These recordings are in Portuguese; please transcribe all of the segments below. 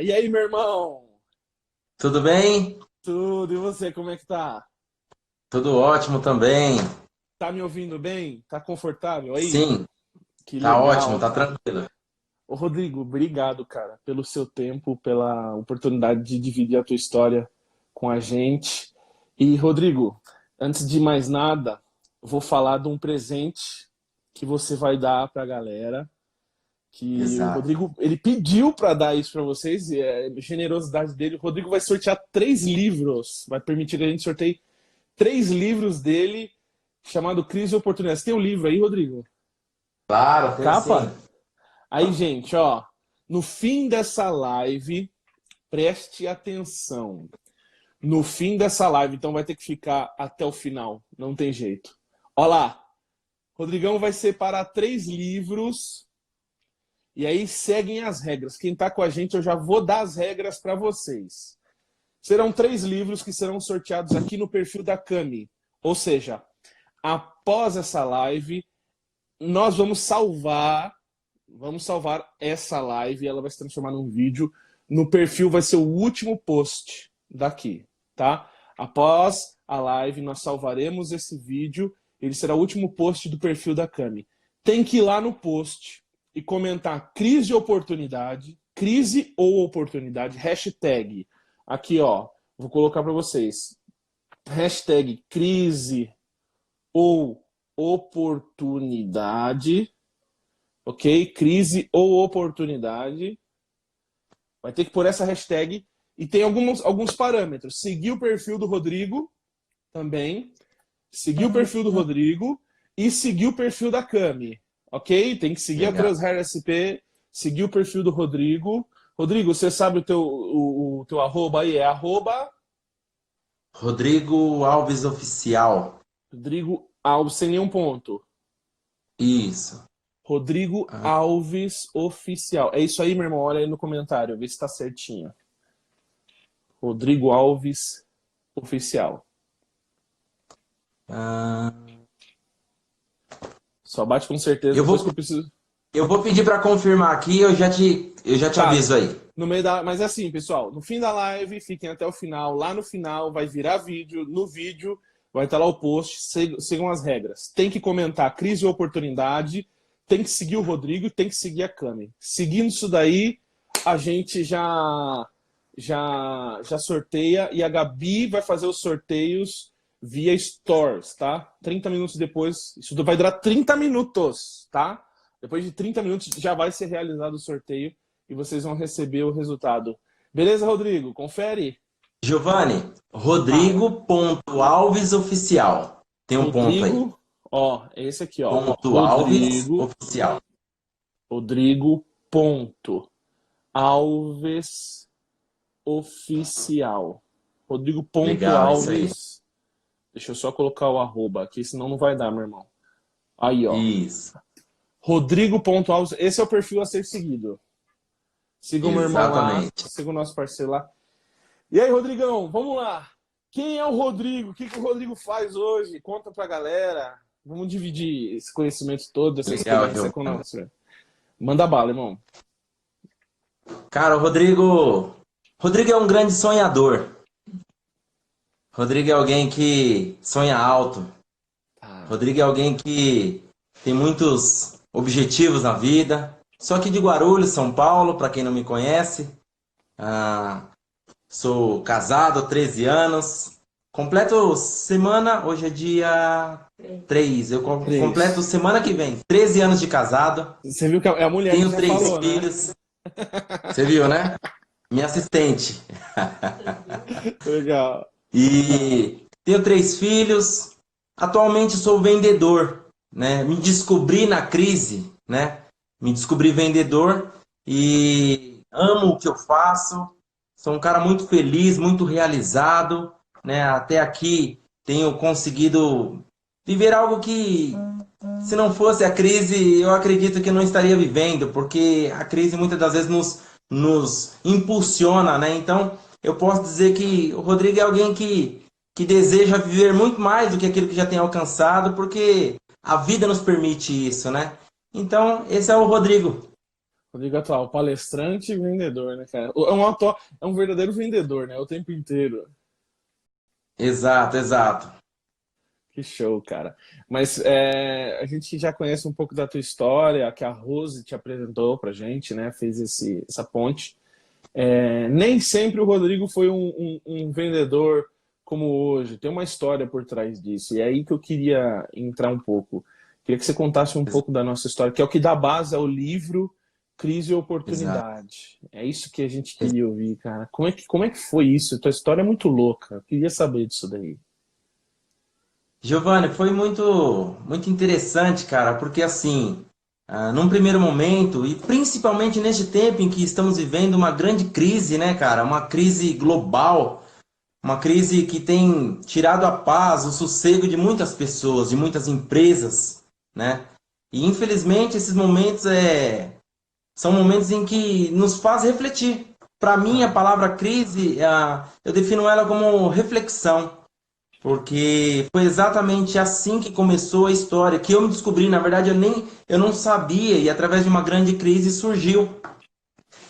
E aí, meu irmão? Tudo bem? Tudo, e você, como é que tá? Tudo ótimo também. Tá me ouvindo bem? Tá confortável aí? Sim, Que tá ótimo, legal, tá cara. tranquilo. Ô, Rodrigo, obrigado, cara, pelo seu tempo, pela oportunidade de dividir a tua história com a gente. E, Rodrigo, antes de mais nada, eu vou falar de um presente que você vai dar pra galera, que o Exato. Rodrigo, ele pediu para dar isso para vocês, e é a generosidade dele. O Rodrigo vai sortear 3 livros, vai permitir que a gente sorteie 3 livros dele, chamado Crise e Oportunidade. Você tem o livro aí, Rodrigo? A Claro, tem sim. capa? Aí, gente, ó, no fim dessa live, preste atenção. No fim dessa live, então vai ter que ficar até o final, não tem jeito. Ó lá, Rodrigão vai separar 3 livros. E aí seguem as regras. Quem está com a gente, eu já vou dar as regras para vocês. Serão 3 livros que serão sorteados aqui no perfil da Cami. Ou seja, após essa live, nós vamos salvar essa live, ela vai se transformar num vídeo. No perfil vai ser o último post daqui, tá? Após a live, nós salvaremos esse vídeo, ele será o último post do perfil da Cami. Tem que ir lá no post e comentar crise ou oportunidade, hashtag. Aqui, ó, vou colocar para vocês. Hashtag crise ou oportunidade, ok? Crise ou oportunidade. Vai ter que pôr essa hashtag e tem alguns parâmetros. Seguir o perfil do Rodrigo também. Seguir o perfil do Rodrigo e seguir o perfil da Cami. Ok? Tem que seguir a Legal. Transhair SP, seguir o perfil do Rodrigo. Rodrigo, você sabe o teu arroba aí? É arroba Rodrigo Alves Oficial. Rodrigo Alves, sem nenhum ponto. Isso. Rodrigo Ah, Alves Oficial. É isso aí, meu irmão? Olha aí no comentário, vê se tá certinho. Rodrigo Alves Oficial. ah, Só bate com certeza eu depois que vou, eu preciso. eu vou pedir para confirmar aqui, eu já te Tá, aviso aí. no meio da. Mas é assim, pessoal, no fim da live, fiquem até o final. Lá no final vai virar vídeo. No vídeo vai estar lá o post. Sigam as regras. Tem que comentar crise ou oportunidade. Tem que seguir o Rodrigo, tem que seguir a Cami. Seguindo isso daí, a gente já sorteia e a Gabi vai fazer os sorteios via Stores, tá? 30 minutos depois, isso vai durar 30 minutos, tá? Depois de 30 minutos já vai ser realizado o sorteio e vocês vão receber o resultado. Beleza, Rodrigo? Confere. Giovanni, Fala. Rodrigo.alves Oficial. Tem um ponto aí. Rodrigo, ó, é esse aqui, ó. Ponto Alves Rodrigo, Oficial. Rodrigo ponto Alves Oficial. Rodrigo ponto Legal, é isso aí. Alves. Deixa eu só colocar o arroba aqui, senão não vai dar, meu irmão. Aí, ó. Isso. Rodrigo ponto Alves. Esse é o perfil a ser seguido. Siga o meu irmão lá, Exatamente. siga o nosso parceiro lá. E aí, Rodrigão, vamos lá. Quem é o Rodrigo? O que o Rodrigo faz hoje? Conta pra galera. Vamos dividir esse conhecimento todo, essa Legal, experiência com Giovanni. nós. Manda bala, irmão. Cara, o Rodrigo é um grande sonhador. Rodrigo é alguém que sonha alto. Tá. Rodrigo é alguém que tem muitos objetivos na vida. Sou aqui de Guarulhos, São Paulo, para quem não me conhece. Ah, sou casado há 13 anos. Completo semana, hoje é dia 3. Eu completo 3. semana que vem. 13 anos de casado. Você viu que é a mulher que Tenho já 3 falou, né? filhos. Você viu, né? Minha assistente. Legal. E tenho 3 filhos. Atualmente sou vendedor, né? Me descobri na crise, né? Me descobri vendedor e amo o que eu faço. Sou um cara muito feliz, muito realizado, né? Até aqui tenho conseguido viver algo que, se não fosse a crise, eu acredito que eu não estaria vivendo, porque a crise muitas das vezes nos impulsiona, né? Então, eu posso dizer que o Rodrigo é alguém que deseja viver muito mais do que aquilo que já tem alcançado, porque a vida nos permite isso, né? Então, esse é o Rodrigo. Rodrigo atual, palestrante e vendedor, né, cara? É um verdadeiro vendedor, né? O tempo inteiro. Exato, exato. Que show, cara. Mas a gente já conhece um pouco da tua história, que a Rose te apresentou pra gente, né? Fez essa ponte. Nem sempre o Rodrigo foi um vendedor como hoje. Tem uma história por trás disso. E é aí que eu queria entrar um pouco. Queria que você contasse um pouco da nossa história, que é o que dá base ao livro Crise e Exato. Oportunidade. É isso que a gente queria ouvir, cara. Como é que foi isso? Tua história é muito louca. Eu queria saber disso daí. Giovanni, foi muito interessante, cara, porque assim, num primeiro momento, e principalmente neste tempo em que estamos vivendo uma grande crise, né, cara? Uma crise global, uma crise que tem tirado a paz, o sossego de muitas pessoas, de muitas empresas, né? E infelizmente esses momentos são momentos em que nos faz refletir. Para mim, a palavra crise, eu defino ela como reflexão. Porque foi exatamente assim que começou a história, que eu me descobri, na verdade eu não sabia e através de uma grande crise surgiu.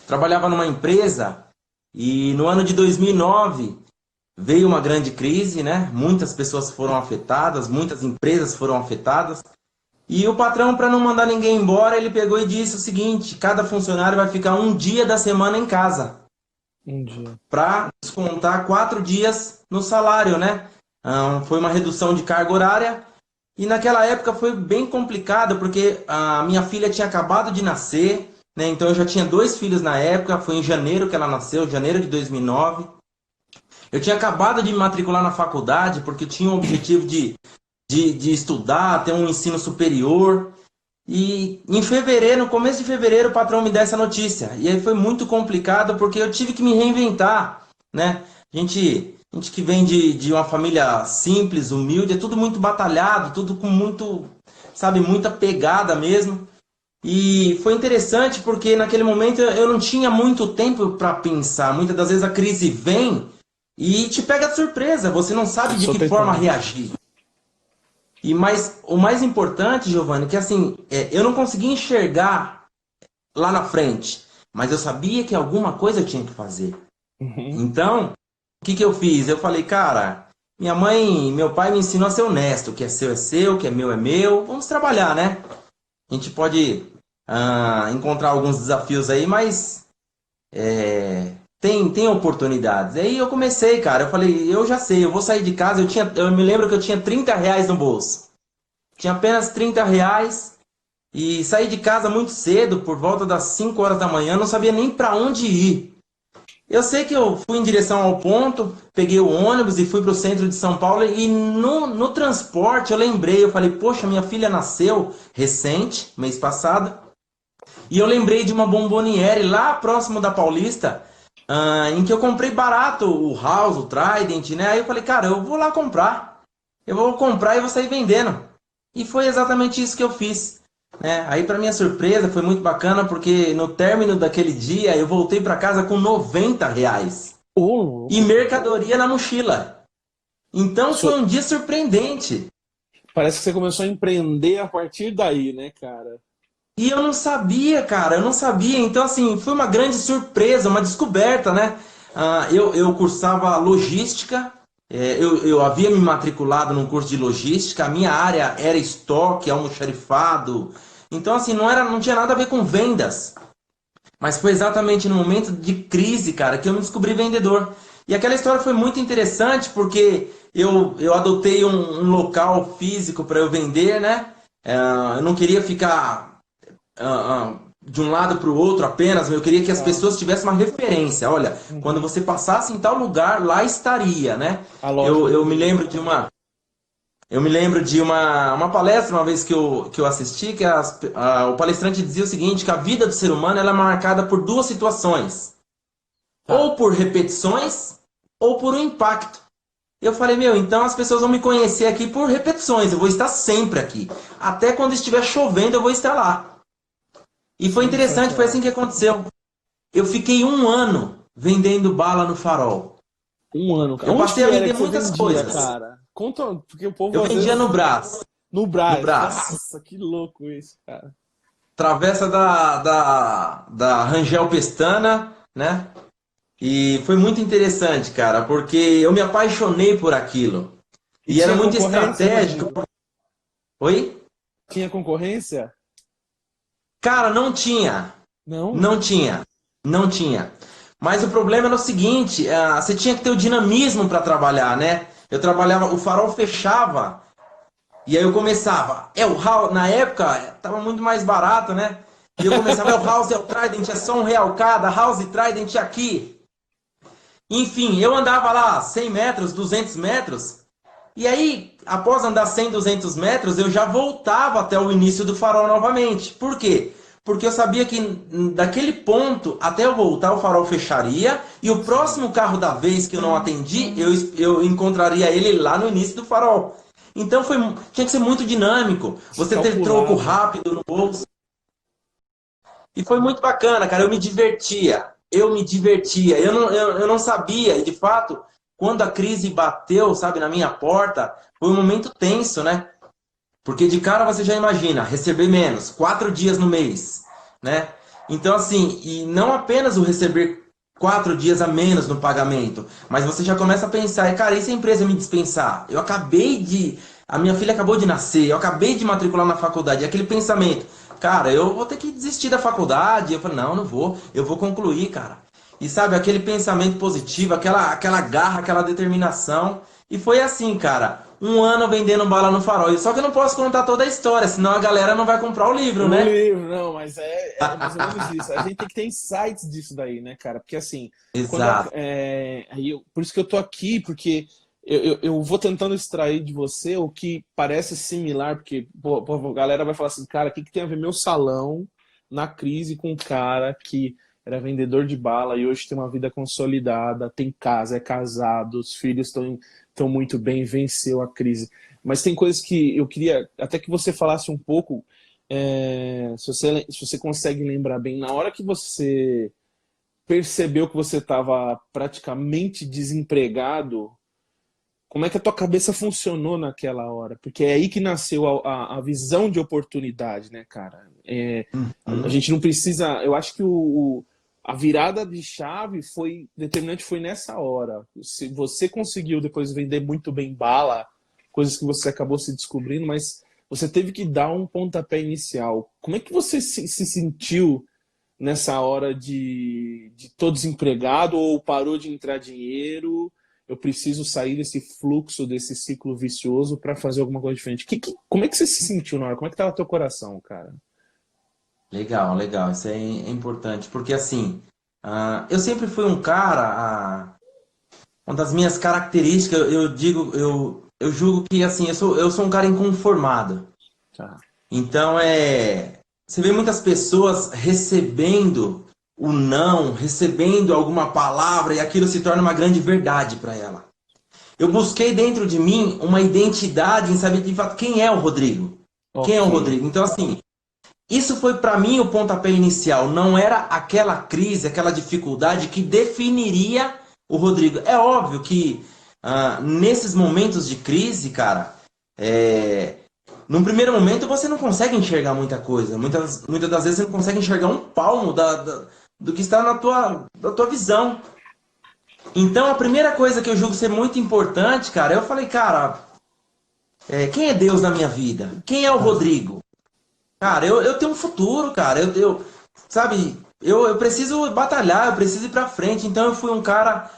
Trabalhava numa empresa e no ano de 2009 veio uma grande crise, né? Muitas pessoas foram afetadas, muitas empresas foram afetadas. E o patrão, para não mandar ninguém embora, ele pegou e disse o seguinte: cada funcionário vai ficar um dia da semana em casa Um dia. para descontar 4 dias no salário, né? Foi uma redução de carga horária e naquela época foi bem complicado porque a minha filha tinha acabado de nascer, né? Então eu já tinha 2 filhos na época, foi em janeiro que ela nasceu, janeiro de 2009. Eu tinha acabado de me matricular na faculdade porque eu tinha o objetivo de estudar, ter um ensino superior. E em fevereiro, no começo de fevereiro, o patrão me deu essa notícia. E aí foi muito complicado porque eu tive que me reinventar, né? A gente que vem de uma família simples, humilde, é tudo muito batalhado, tudo com muito, sabe, muita pegada mesmo. E foi interessante porque naquele momento eu não tinha muito tempo para pensar. Muitas das vezes a crise vem e te pega de surpresa, você não sabe de que forma Sopetão. reagir. O mais importante, Giovanni, que assim, eu não conseguia enxergar lá na frente, mas eu sabia que alguma coisa eu tinha que fazer. Uhum. Então, o que eu fiz? Eu falei, cara, minha mãe, meu pai me ensinou a ser honesto, o que é seu, o que é meu, vamos trabalhar, né? A gente pode encontrar alguns desafios aí, mas tem oportunidades. Aí eu comecei, cara, eu falei, eu já sei, eu vou sair de casa, eu me lembro que eu tinha R$ 30 no bolso. Tinha apenas R$ 30 e saí de casa muito cedo, por volta das 5 horas da manhã, não sabia nem para onde ir. Eu sei que eu fui em direção ao ponto, peguei o ônibus e fui para o centro de São Paulo e no transporte eu lembrei, eu falei, poxa, minha filha nasceu recente, mês passado, e eu lembrei de uma bomboniere lá próximo da Paulista, em que eu comprei barato o House, o Trident, né? Aí eu falei, cara, eu vou lá comprar. Eu vou comprar e vou sair vendendo. E foi exatamente isso que eu fiz, né? Aí, para minha surpresa, foi muito bacana porque no término daquele dia eu voltei para casa com R$ 90 Ô, e louco. mercadoria na mochila. Então foi So- um dia surpreendente. Parece que você começou a empreender a partir daí, né, cara? E eu não sabia, cara, eu não sabia. Então, assim, foi uma grande surpresa, uma descoberta, né? Eu cursava logística, eu havia me matriculado num curso de logística, a minha área era estoque, almoxarifado. Então, assim, não tinha nada a ver com vendas. Mas foi exatamente no momento de crise, cara, que eu me descobri vendedor. E aquela história foi muito interessante porque eu adotei um local físico para eu vender, né? Eu não queria ficar de um lado para o outro apenas, eu queria que as Ah, pessoas tivessem uma referência. Olha, quando uhum. você passasse em tal lugar, lá estaria, né? A loja Eu, do eu me Rodrigo. lembro de uma, eu me lembro de uma palestra uma vez que eu assisti, que o palestrante dizia o seguinte, que a vida do ser humano ela é marcada por duas situações, ou Tá. por repetições, ou por um impacto. Eu falei, meu, então as pessoas vão me conhecer aqui por repetições, eu vou estar sempre aqui. Até quando estiver chovendo, eu vou estar lá. E foi interessante, foi assim Sensacional. que aconteceu. Eu fiquei um ano vendendo bala no Farol. Um ano, cara. Eu Onde passei que a era vender que você muitas vendia, coisas. cara? Conta, porque o povo Eu às vendia no vezes Brás. no No Brás. Brás. Nossa, que louco isso, cara. travessa da Rangel Pestana, né? E foi muito interessante, cara, porque eu me apaixonei por aquilo. E E era tinha muito concorrência, estratégico. Rodrigo? Oi? Tinha concorrência? Cara, não tinha. Não? Não tinha. Não tinha. Mas o problema era o seguinte, você tinha que ter o dinamismo para trabalhar, né? Eu trabalhava, o farol fechava, e aí eu começava. É o house, na época, tava muito mais barato, né? E eu começava, é o house, é o Trident, é só R$ 1 cada, house Trident aqui. Enfim, eu andava lá 100 metros, 200 metros, e aí, após andar 100, 200 metros, eu já voltava até o início do farol novamente. Por quê? Porque eu sabia que daquele ponto, até eu voltar, o farol fecharia, e o próximo carro da vez que eu não atendi, eu encontraria ele lá no início do farol. Então tinha que ser muito dinâmico, você ter troco Calculava. rápido no bolso. E foi muito bacana, cara. Eu me divertia. Eu me divertia. Eu não sabia. E de fato, quando a crise bateu, sabe, na minha porta, foi um momento tenso, né? Porque de cara você já imagina, receber menos, 4 dias no mês, né? Então, assim, e não apenas o receber 4 dias a menos no pagamento, mas você já começa a pensar, cara, e se a empresa me dispensar? A minha filha acabou de nascer, eu acabei de matricular na faculdade, e aquele pensamento, cara, eu vou ter que desistir da faculdade. Eu falei, não vou, eu vou concluir, cara. E sabe, aquele pensamento positivo, aquela garra, aquela determinação. E foi assim, cara. Um ano vendendo bala no farol. Só que eu não posso contar toda a história, senão a galera não vai comprar o livro, O né? livro, não, mas é mais ou menos isso. A gente tem que ter insights disso daí, né, cara? Porque assim, Exato. por isso que eu tô aqui, porque eu vou tentando extrair de você o que parece similar, porque a galera vai falar assim, cara, o que tem a ver meu salão na crise com um cara que era vendedor de bala e hoje tem uma vida consolidada, tem casa, é casado, os filhos estão muito bem, venceu a crise. Mas tem coisas que eu queria até que você falasse um pouco, se você consegue lembrar bem, na hora que você percebeu que você estava praticamente desempregado, como é que a tua cabeça funcionou naquela hora? Porque é aí que nasceu a visão de oportunidade, né, cara? A Uhum. gente não precisa. Eu acho que a virada de chave foi determinante, foi nessa hora. Se você conseguiu depois vender muito bem bala, coisas que você acabou se descobrindo, mas você teve que dar um pontapé inicial. Como é que você se sentiu nessa hora de tô desempregado ou parou de entrar dinheiro? Eu preciso sair desse fluxo, desse ciclo vicioso para fazer alguma coisa diferente. Como é que você se sentiu na hora? Como é que tava teu coração, cara? Legal, legal. Isso é importante. Porque assim, eu sempre fui um cara. Uma das minhas características, eu digo, eu julgo que assim, eu sou um cara inconformado. Tá. Então você vê muitas pessoas recebendo o não, recebendo alguma palavra e aquilo se torna uma grande verdade para ela. Eu busquei dentro de mim uma identidade em saber de fato quem é o Rodrigo. Quem é o Ok. Rodrigo? Então assim, isso foi para mim o pontapé inicial. Não era aquela crise, aquela dificuldade que definiria o Rodrigo. É óbvio que nesses momentos de crise, cara, num primeiro momento você não consegue enxergar muita coisa. Muitas das vezes você não consegue enxergar um palmo do que está da tua visão. Então a primeira coisa que eu julgo ser muito importante, cara, eu falei, cara, quem é Deus na minha vida? Quem é o Tá. Rodrigo? Cara, eu tenho um futuro, cara. Sabe, eu preciso batalhar, eu preciso ir pra frente. Então eu fui um cara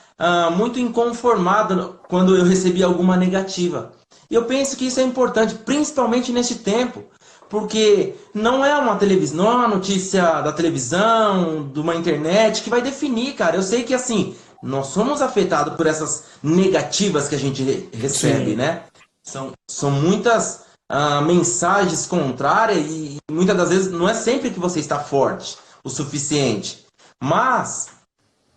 muito inconformado quando eu recebi alguma negativa. E eu penso que isso é importante, principalmente neste tempo, porque não é uma televisão, não é uma notícia da televisão, de uma internet que vai definir, cara. Eu sei que assim, nós somos afetados por essas negativas que a gente recebe, Sim. né? São muitas mensagens contrárias e muitas das vezes não é sempre que você está forte o suficiente. Mas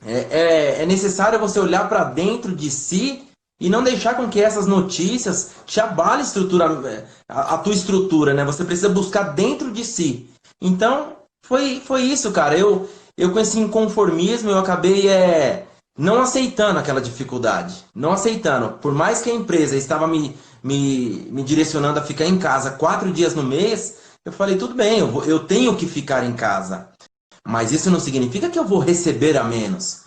é necessário você olhar para dentro de si e não deixar com que essas notícias te abalem a tua estrutura, né? Você precisa buscar dentro de si. Então, foi isso, cara. Eu com esse inconformismo, eu acabei não aceitando aquela dificuldade. Não aceitando. Por mais que a empresa estava me direcionando a ficar em casa 4 dias no mês, Eu falei, tudo bem, eu tenho que ficar em casa, mas isso não significa que eu vou receber a menos.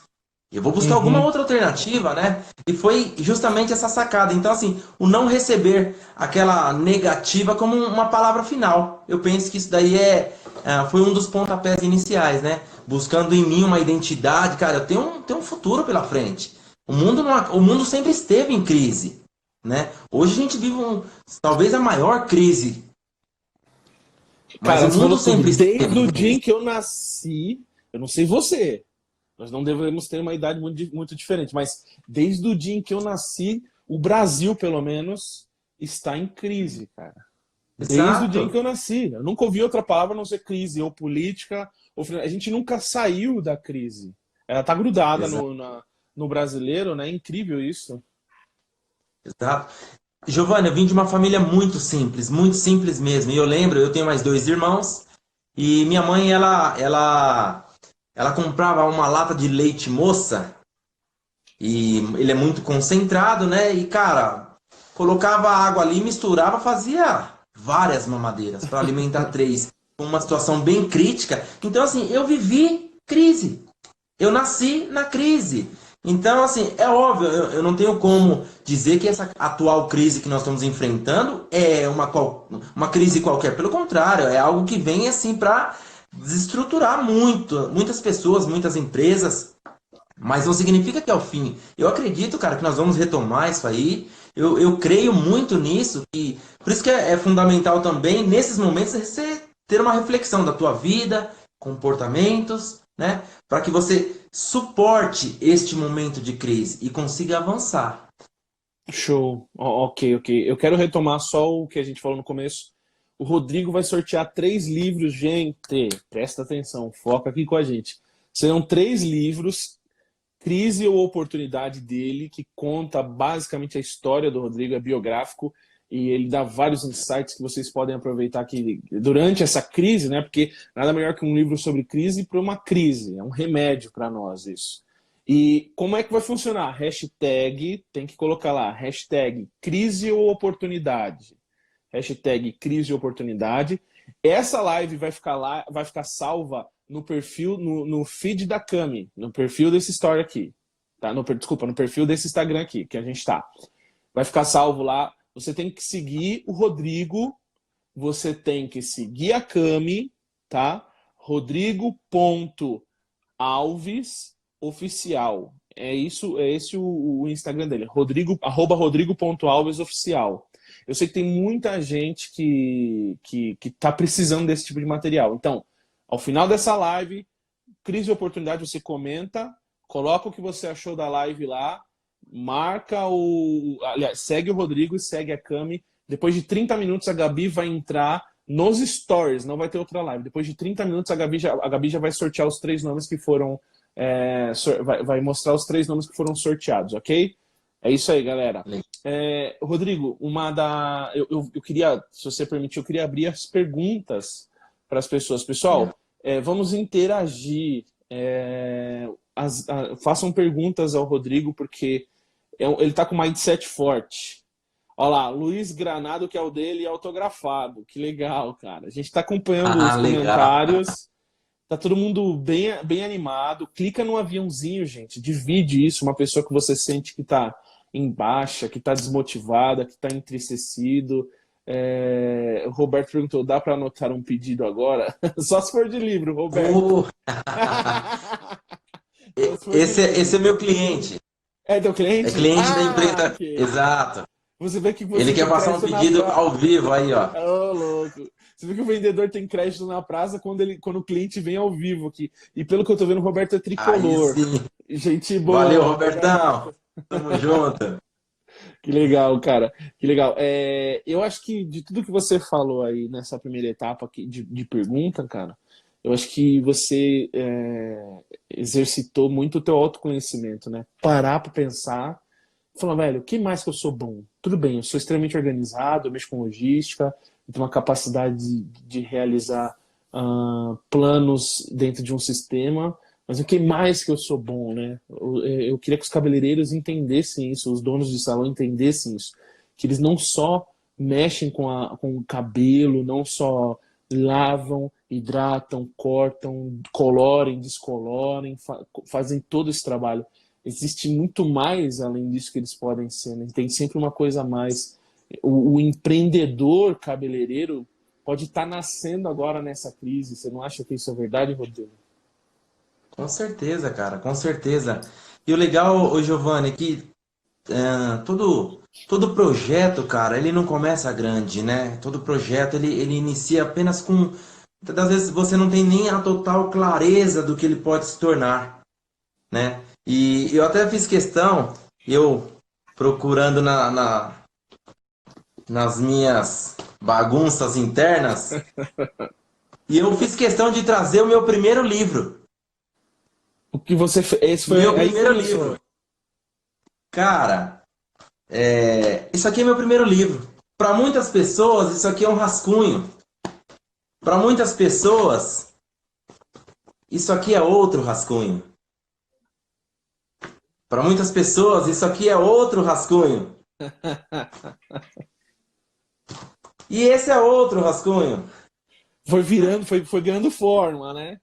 Eu vou buscar alguma Uhum. outra alternativa, né? E foi justamente essa sacada. Então, assim, o não receber aquela negativa como uma palavra final. Eu penso que isso daí foi um dos pontapés iniciais, né? Buscando em mim uma identidade. Cara, eu tenho um futuro pela frente. O mundo sempre esteve em crise, né? Hoje a gente vive talvez a maior crise, mas Cara, o você mundo falou tudo. sempre esteve Desde em o dia crise. em que eu nasci, eu não sei você, nós não devemos ter uma idade muito diferente, mas desde o dia em que eu nasci, o Brasil, pelo menos, está em crise, cara. Desde o dia em que Exato. eu nasci. Eu nunca ouvi outra palavra a não ser crise, ou política, a gente nunca saiu da crise. Ela tá grudada no brasileiro, né? É incrível isso. Exato. Giovanni, eu vim de uma família muito simples mesmo. E eu lembro, eu tenho mais dois irmãos, e minha mãe, ela comprava uma lata de leite moça, e ele é muito concentrado, né? E, cara, colocava água ali, misturava, fazia várias mamadeiras para alimentar três. Uma situação bem crítica. Então, assim, eu vivi crise. Eu nasci na crise. Então, assim, é óbvio, eu não tenho como dizer que essa atual crise que nós estamos enfrentando é uma crise qualquer. Pelo contrário, é algo que vem, assim, para desestruturar muitas pessoas, muitas empresas. Mas não significa que é o fim. Eu acredito, cara, que nós vamos retomar isso aí. Eu creio muito nisso. E por isso que é fundamental também, nesses momentos, você ter uma reflexão da tua vida, comportamentos, né? Para que você suporte este momento de crise e consiga avançar. Show. Ok. Eu quero retomar só o que a gente falou no começo. O Rodrigo vai sortear 3 livros, gente. Presta atenção, foca aqui com a gente. Serão 3 livros, Crise ou Oportunidade dele, que conta basicamente a história do Rodrigo, é biográfico, e ele dá vários insights que vocês podem aproveitar aqui durante essa crise, né? Porque nada melhor que um livro sobre crise para uma crise, é um remédio para nós isso. E como é que vai funcionar? Hashtag, tem que colocar lá, hashtag crise ou oportunidade. Hashtag crise ou oportunidade. Essa live vai ficar lá, vai ficar salva no perfil, no feed da Cami, no perfil desse story aqui. Tá? Desculpa, no perfil desse Instagram aqui, que a gente tá. Vai ficar salvo lá. Você tem que seguir o Rodrigo, você tem que seguir a Cami, tá? Rodrigo.alves oficial. É isso, é esse o Instagram dele, @rodrigo.alvesoficial. Eu sei que tem muita gente que tá precisando desse tipo de material. Então, ao final dessa live, crise e oportunidade, você comenta, coloca o que você achou da live lá, marca aliás, segue o Rodrigo e segue a Cami. Depois de 30 minutos, a Gabi vai entrar nos stories, não vai ter outra live. Depois de 30 minutos, a Gabi já vai sortear os 3 nomes que foram. Vai mostrar os 3 nomes que foram sorteados, ok? É isso aí, galera. Rodrigo, eu queria, se você permitir, eu queria abrir as perguntas para as pessoas. Pessoal, vamos interagir. Façam perguntas ao Rodrigo, porque ele está com mindset forte. Olha lá, Luiz Granado, que é o dele, autografado. Que legal, cara. A gente está acompanhando os Ah, legal. comentários. Tá todo mundo bem animado. Clica no aviãozinho, gente. Divide isso. Uma pessoa que você sente que tá em baixa, que tá desmotivada, que tá entristecido. O Roberto perguntou: dá para anotar um pedido agora? Só se for de livro, Roberto. Uh, Só se for de esse é livro. meu cliente. É teu É cliente? cliente da Ah, empresa. ok. Exato. Você vê que Ele você quer tem passar um crédito na pedido praça. ao vivo aí, ó. Ô, louco. Você vê que o vendedor tem crédito na praça quando o cliente vem ao vivo aqui. E pelo que eu tô vendo, o Roberto é Aí tricolor. sim. Gente Valeu, boa, Robertão. Roberto. Tamo junto. Que legal, cara. Que legal. Eu acho que de tudo que você falou aí nessa primeira etapa aqui de pergunta, cara, eu acho que você exercitou muito o teu autoconhecimento, né? Parar pra pensar, falar, velho, o que mais que eu sou bom? Tudo bem, eu sou extremamente organizado, eu mexo com logística, eu tenho uma capacidade de realizar planos dentro de um sistema, mas o que mais que eu sou bom, né? Eu queria que os cabeleireiros entendessem isso, os donos de salão entendessem isso, que eles não só mexem com o cabelo, não só lavam, hidratam, cortam, colorem, descolorem, fazem todo esse trabalho. Existe muito mais além disso que eles podem ser, né? Tem sempre uma coisa a mais. O empreendedor cabeleireiro pode estar nascendo agora nessa crise. Você não acha que isso é verdade, Rodrigo? Com certeza, cara, com certeza. E o legal, ô Giovanni, é que todo projeto, cara, ele não começa grande, né? Todo projeto, ele inicia apenas com... Muitas das vezes você não tem nem a total clareza do que ele pode se tornar, né? E eu até fiz questão, eu procurando nas minhas bagunças internas, e eu fiz questão de trazer o meu primeiro livro. O que você fez? Esse foi Meu aí primeiro começou. livro. Cara, isso aqui é meu primeiro livro. Para muitas pessoas, isso aqui é um rascunho. Para muitas pessoas, isso aqui é outro rascunho. Para muitas pessoas, isso aqui é outro rascunho. E esse é outro rascunho. Foi virando, foi ganhando forma, né?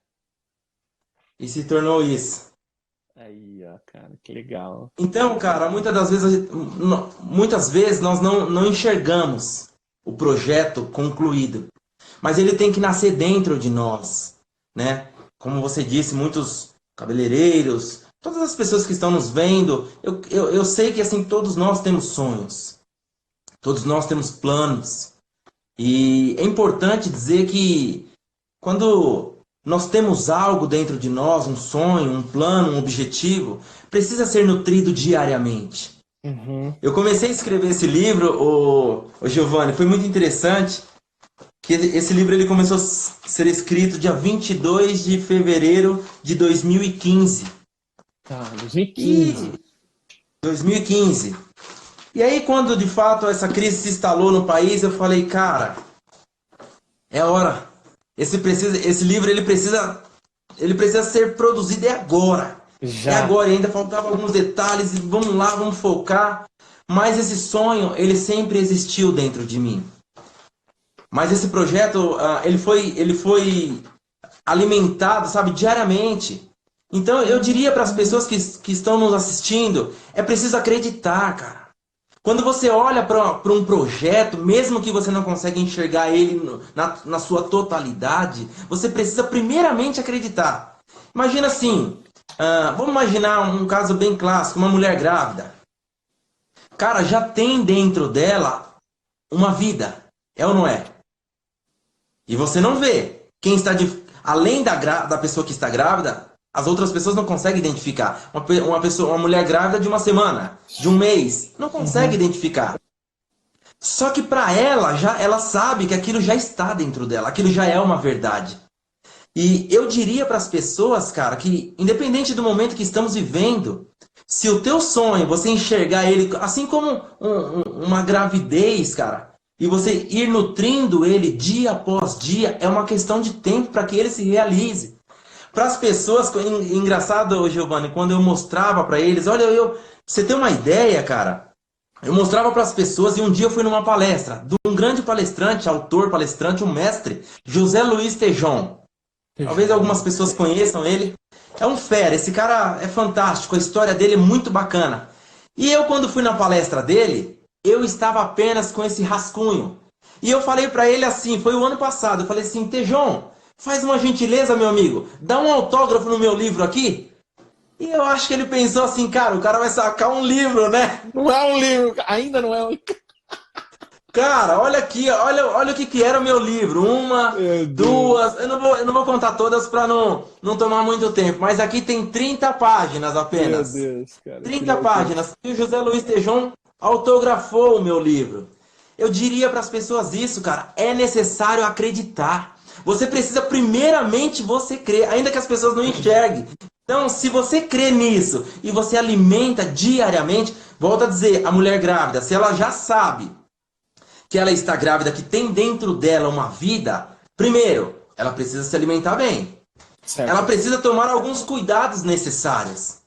E se tornou isso. Aí, ó, cara, que legal. Então, cara, muitas vezes nós não enxergamos o projeto concluído. Mas ele tem que nascer dentro de nós, né? Como você disse, muitos cabeleireiros, todas as pessoas que estão nos vendo, eu sei que assim todos nós temos sonhos, todos nós temos planos. E é importante dizer que quando nós temos algo dentro de nós, um sonho, um plano, um objetivo, precisa ser nutrido diariamente. Uhum. Eu comecei a escrever esse livro, o Giovanni, foi muito interessante, que esse livro ele começou a ser escrito dia 22 de fevereiro de 2015. Tá, 2015. 2015. E aí, quando de fato essa crise se instalou no país, eu falei, cara, é hora. Esse livro ele precisa ser produzido agora. É Já. agora, e ainda faltavam alguns detalhes, e vamos lá, vamos focar. Mas esse sonho, ele sempre existiu dentro de mim. Mas esse projeto, ele foi alimentado, sabe, diariamente. Então, eu diria para as pessoas que estão nos assistindo, é preciso acreditar, cara. Quando você olha para um projeto, mesmo que você não consiga enxergar ele na sua totalidade, você precisa primeiramente acreditar. Imagina assim, vamos imaginar um caso bem clássico, uma mulher grávida. Cara, já tem dentro dela uma vida, é ou não é? E você não vê. Quem está além da pessoa que está grávida, as outras pessoas não conseguem identificar. Uma mulher grávida de uma semana, de um mês, não consegue identificar. Só que para ela sabe que aquilo já está dentro dela, aquilo já é uma verdade. E eu diria para as pessoas, cara, que independente do momento que estamos vivendo, se o teu sonho, você enxergar ele assim como uma gravidez, cara, e você ir nutrindo ele dia após dia, é uma questão de tempo para que ele se realize. Para as pessoas, engraçado, Giovanni, quando eu mostrava para eles, olha, você tem uma ideia, cara? Eu mostrava para as pessoas e um dia eu fui numa palestra de um grande palestrante, autor, palestrante, um mestre, José Luiz Tejon. Talvez algumas pessoas conheçam ele. É um fera, esse cara é fantástico, a história dele é muito bacana. E eu, quando fui na palestra dele, eu estava apenas com esse rascunho. E eu falei para ele assim, foi o ano passado, eu falei assim, Tejon, faz uma gentileza, meu amigo, dá um autógrafo no meu livro aqui. E eu acho que ele pensou assim, cara, o cara vai sacar um livro, né? Não é um livro, ainda não é um livro. Cara, olha aqui, olha o que era o meu livro. Uma, duas, eu não vou contar todas para não tomar muito tempo, mas aqui tem 30 páginas apenas. Meu Deus, cara. 30 páginas. E o José Luiz Tejon autografou o meu livro. Eu diria para as pessoas isso, cara, é necessário acreditar. Você precisa primeiramente você crer, ainda que as pessoas não enxerguem. Então, se você crê nisso e você alimenta diariamente, volta a dizer, a mulher grávida, se ela já sabe que ela está grávida, que tem dentro dela uma vida, primeiro, ela precisa se alimentar bem. Certo. Ela precisa tomar alguns cuidados necessários.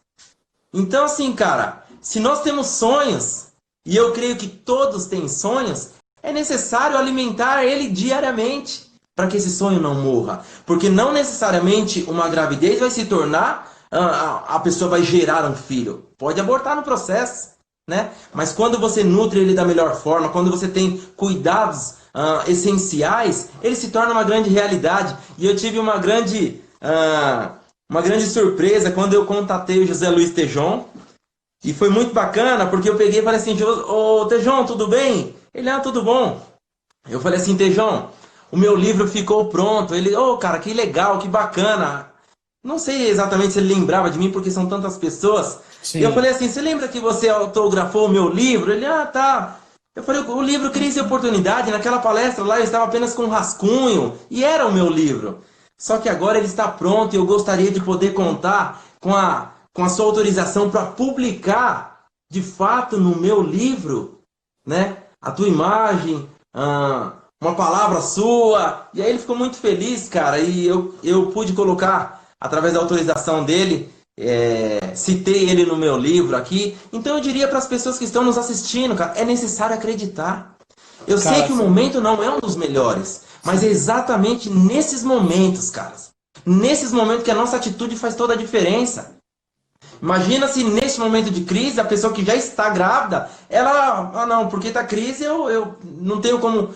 Então, assim, cara, se nós temos sonhos, e eu creio que todos têm sonhos, é necessário alimentar ele diariamente. para que esse sonho não morra. Porque não necessariamente uma gravidez vai se tornar, a pessoa vai gerar um filho. Pode abortar no processo, né? Mas quando você nutre ele da melhor forma, quando você tem cuidados essenciais, ele se torna uma grande realidade. E eu tive uma grande surpresa quando eu contatei o José Luiz Tejon. E foi muito bacana, porque eu peguei e falei assim, ô Tejon, tudo bem? Ele, tudo bom. Eu falei assim, Tejon, o meu livro ficou pronto. Ele, cara, que legal, que bacana. Não sei exatamente se ele lembrava de mim, porque são tantas pessoas. E eu Sim. falei assim, você lembra que você autografou o meu livro? Ele, tá. Eu falei, o livro Crise e Oportunidade, naquela palestra lá eu estava apenas com um rascunho, e era o meu livro. Só que agora ele está pronto e eu gostaria de poder contar com a sua autorização para publicar, de fato, no meu livro, né? A tua imagem, uma palavra sua. E aí ele ficou muito feliz, cara, e eu pude colocar, através da autorização dele, citei ele no meu livro aqui. Então eu diria para as pessoas que estão nos assistindo, cara, é necessário acreditar. Eu sei Cara, que o momento não é um dos melhores, mas é exatamente nesses momentos, caras. Nesses momentos que a nossa atitude faz toda a diferença. Imagina se nesse momento de crise, a pessoa que já está grávida, ela, não, porque está crise, eu não tenho como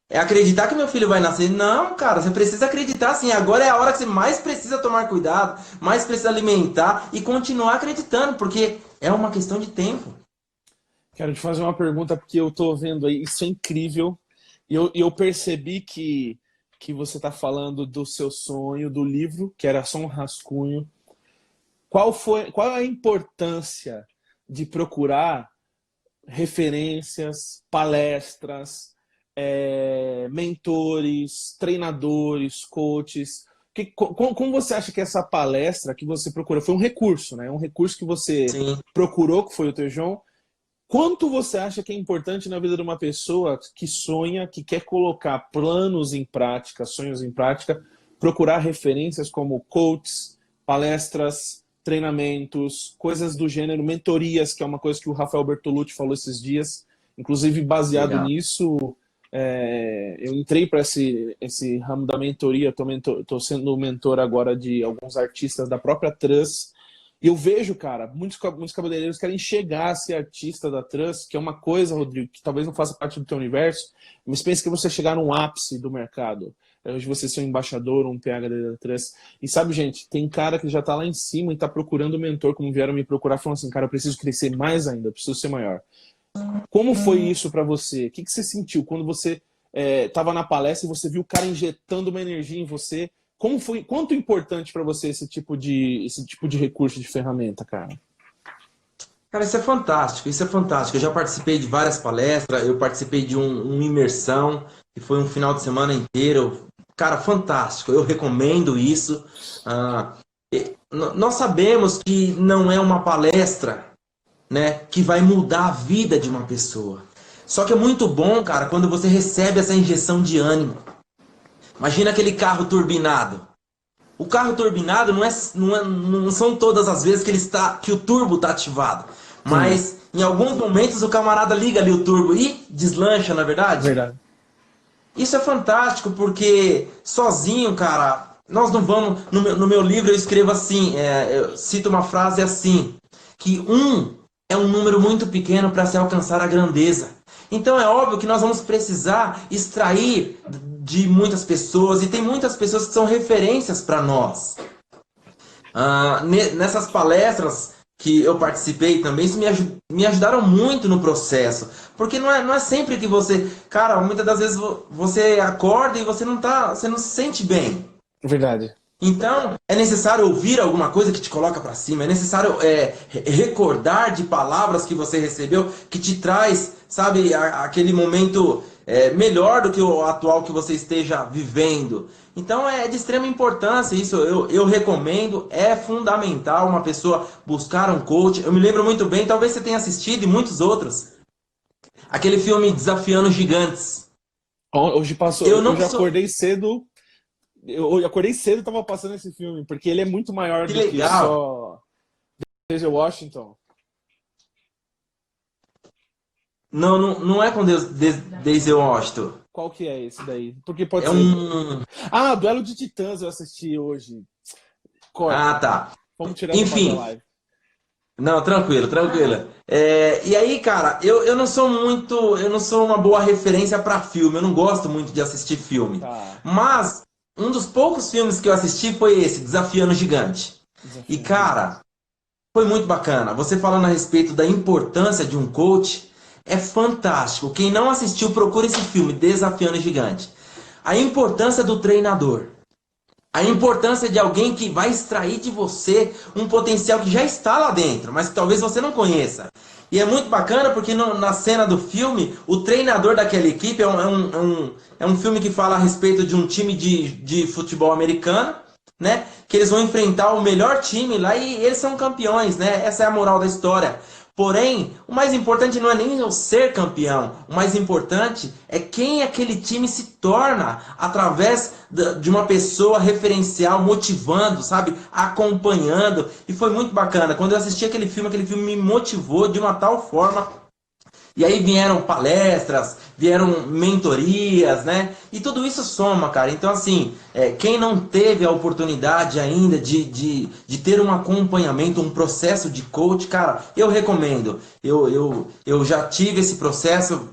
acreditar que meu filho vai nascer. Não, cara, você precisa acreditar sim. Agora é a hora que você mais precisa tomar cuidado, mais precisa alimentar e continuar acreditando, porque é uma questão de tempo. quero te fazer uma pergunta, porque eu tô vendo aí, isso é incrível. E eu percebi que você tá falando do seu sonho, do livro, que era só um rascunho. Qual é a importância de procurar referências, palestras, mentores, treinadores, coaches? Como você acha que essa palestra que você procurou foi um recurso, né? Um recurso que você Sim. procurou, que foi o Tejon. Quanto você acha que é importante na vida de uma pessoa que sonha, que quer colocar planos em prática, sonhos em prática, procurar referências como coaches, palestras, treinamentos, coisas do gênero, mentorias, que é uma coisa que o Rafael Bertolucci falou esses dias. Inclusive, baseado Legal. nisso, eu entrei para esse ramo da mentoria, estou sendo mentor agora de alguns artistas da própria Trans. E eu vejo, cara, muitos cabeleireiros querem chegar a ser artista da Trans, que é uma coisa, Rodrigo, que talvez não faça parte do teu universo, mas pensa que você chegar num ápice do mercado. Hoje você ser um embaixador, um PhD da Trans. E sabe, gente, tem cara que já tá lá em cima e tá procurando um mentor, como vieram me procurar, falando assim, cara, eu preciso crescer mais ainda, eu preciso ser maior. Como foi isso para você? O que você sentiu quando você estava na palestra e você viu o cara injetando uma energia em você? Como foi, quanto importante para você esse tipo de recurso, de ferramenta, cara? Cara, isso é fantástico, isso é fantástico. Eu já participei de várias palestras, eu participei de uma imersão, que foi um final de semana inteiro. Cara, fantástico, eu recomendo isso. Nós sabemos que não é uma palestra, né, que vai mudar a vida de uma pessoa. Só que é muito bom, cara, quando você recebe essa injeção de ânimo. Imagina aquele carro turbinado. O carro turbinado não são todas as vezes que o turbo está ativado. Sim, Mas em alguns momentos o camarada liga ali o turbo e deslancha, na verdade. verdade. Isso é fantástico porque sozinho, cara, nós não vamos. No meu livro eu escrevo assim, eu cito uma frase assim, que é um número muito pequeno para se alcançar a grandeza. Então é óbvio que nós vamos precisar extrair de muitas pessoas, e tem muitas pessoas que são referências para nós. Nessas palestras que eu participei também, isso me ajudaram muito no processo. Porque não é sempre que você... Cara, muitas das vezes você acorda e você não se sente bem. Verdade. Então, é necessário ouvir alguma coisa que te coloca para cima, é necessário recordar de palavras que você recebeu, que te traz, sabe, aquele momento melhor do que o atual que você esteja vivendo. Então, é de extrema importância isso, eu recomendo, é fundamental uma pessoa buscar um coach. Eu me lembro muito bem, talvez você tenha assistido e muitos outros, aquele filme Desafiando Gigantes. Hoje passou, Eu eu não já sou... acordei cedo. Eu acordei cedo e tava passando esse filme, porque ele é muito maior Que do que legal! só Denzel Washington. Não é com Denzel Washington. Qual que é esse daí? Porque pode É ser. um... Ah, Duelo de Titãs eu assisti hoje. Ah, Corta. tá. Vamos tirar essa parte da Enfim, live. não, tranquilo, tranquilo. E aí, cara, eu não sou muito, eu não sou uma boa referência pra filme, eu não gosto muito de assistir filme. Tá. Mas um dos poucos filmes que eu assisti foi esse, Desafiando o Gigante. E, Desafiando o Gigante. cara, foi muito bacana. Você falando a respeito da importância de um coach é fantástico. Quem não assistiu, procure esse filme, Desafiando o Gigante. A importância do treinador. A importância de alguém que vai extrair de você um potencial que já está lá dentro, mas que talvez você não conheça. E é muito bacana porque na cena do filme, o treinador daquela equipe é um filme que fala a respeito de um time de futebol americano, né? Que eles vão enfrentar o melhor time lá e eles são campeões, né? Essa é a moral da história. Porém, o mais importante não é nem o ser campeão, o mais importante é quem aquele time se torna através de uma pessoa referencial, motivando, sabe? Acompanhando. E foi muito bacana. Quando eu assisti aquele filme me motivou de uma tal forma. E aí vieram palestras, vieram mentorias, né? E tudo isso soma, cara. Então, assim, quem não teve a oportunidade ainda de ter um acompanhamento, um processo de coach, cara, eu recomendo. Eu já tive esse processo,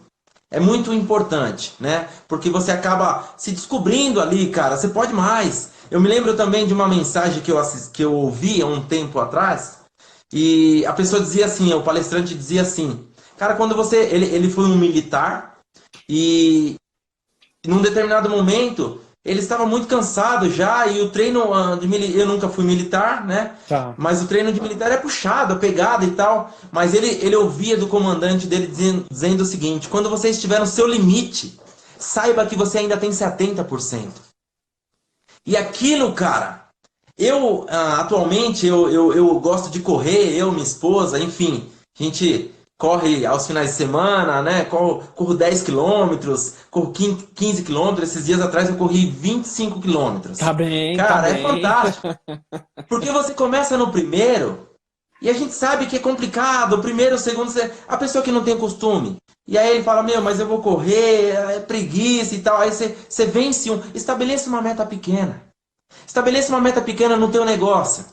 é muito importante, né? Porque você acaba se descobrindo ali, cara. Você pode mais. Eu me lembro também de uma mensagem que eu ouvi há um tempo atrás, e a pessoa dizia assim, o palestrante dizia assim, cara, quando você... Ele foi um militar e num determinado momento ele estava muito cansado já e o treino eu nunca fui militar, né? Tá. Mas o treino de militar é puxado, é pegada e tal. Mas ele ouvia do comandante dele dizendo o seguinte, quando você estiver no seu limite, saiba que você ainda tem 70%. E aquilo, cara... atualmente, eu gosto de correr, eu, minha esposa, enfim, a gente corre aos finais de semana, né? Corro 10 quilômetros, corro 15 quilômetros. Esses dias atrás eu corri 25 quilômetros. Tá bem, tá Cara, é bem. fantástico. Porque você começa no primeiro e a gente sabe que é complicado. O primeiro, o segundo, a pessoa que não tem costume. E aí ele fala, meu, mas eu vou correr, é preguiça e tal. Aí você vence estabeleça uma meta pequena. Estabeleça uma meta pequena no teu negócio.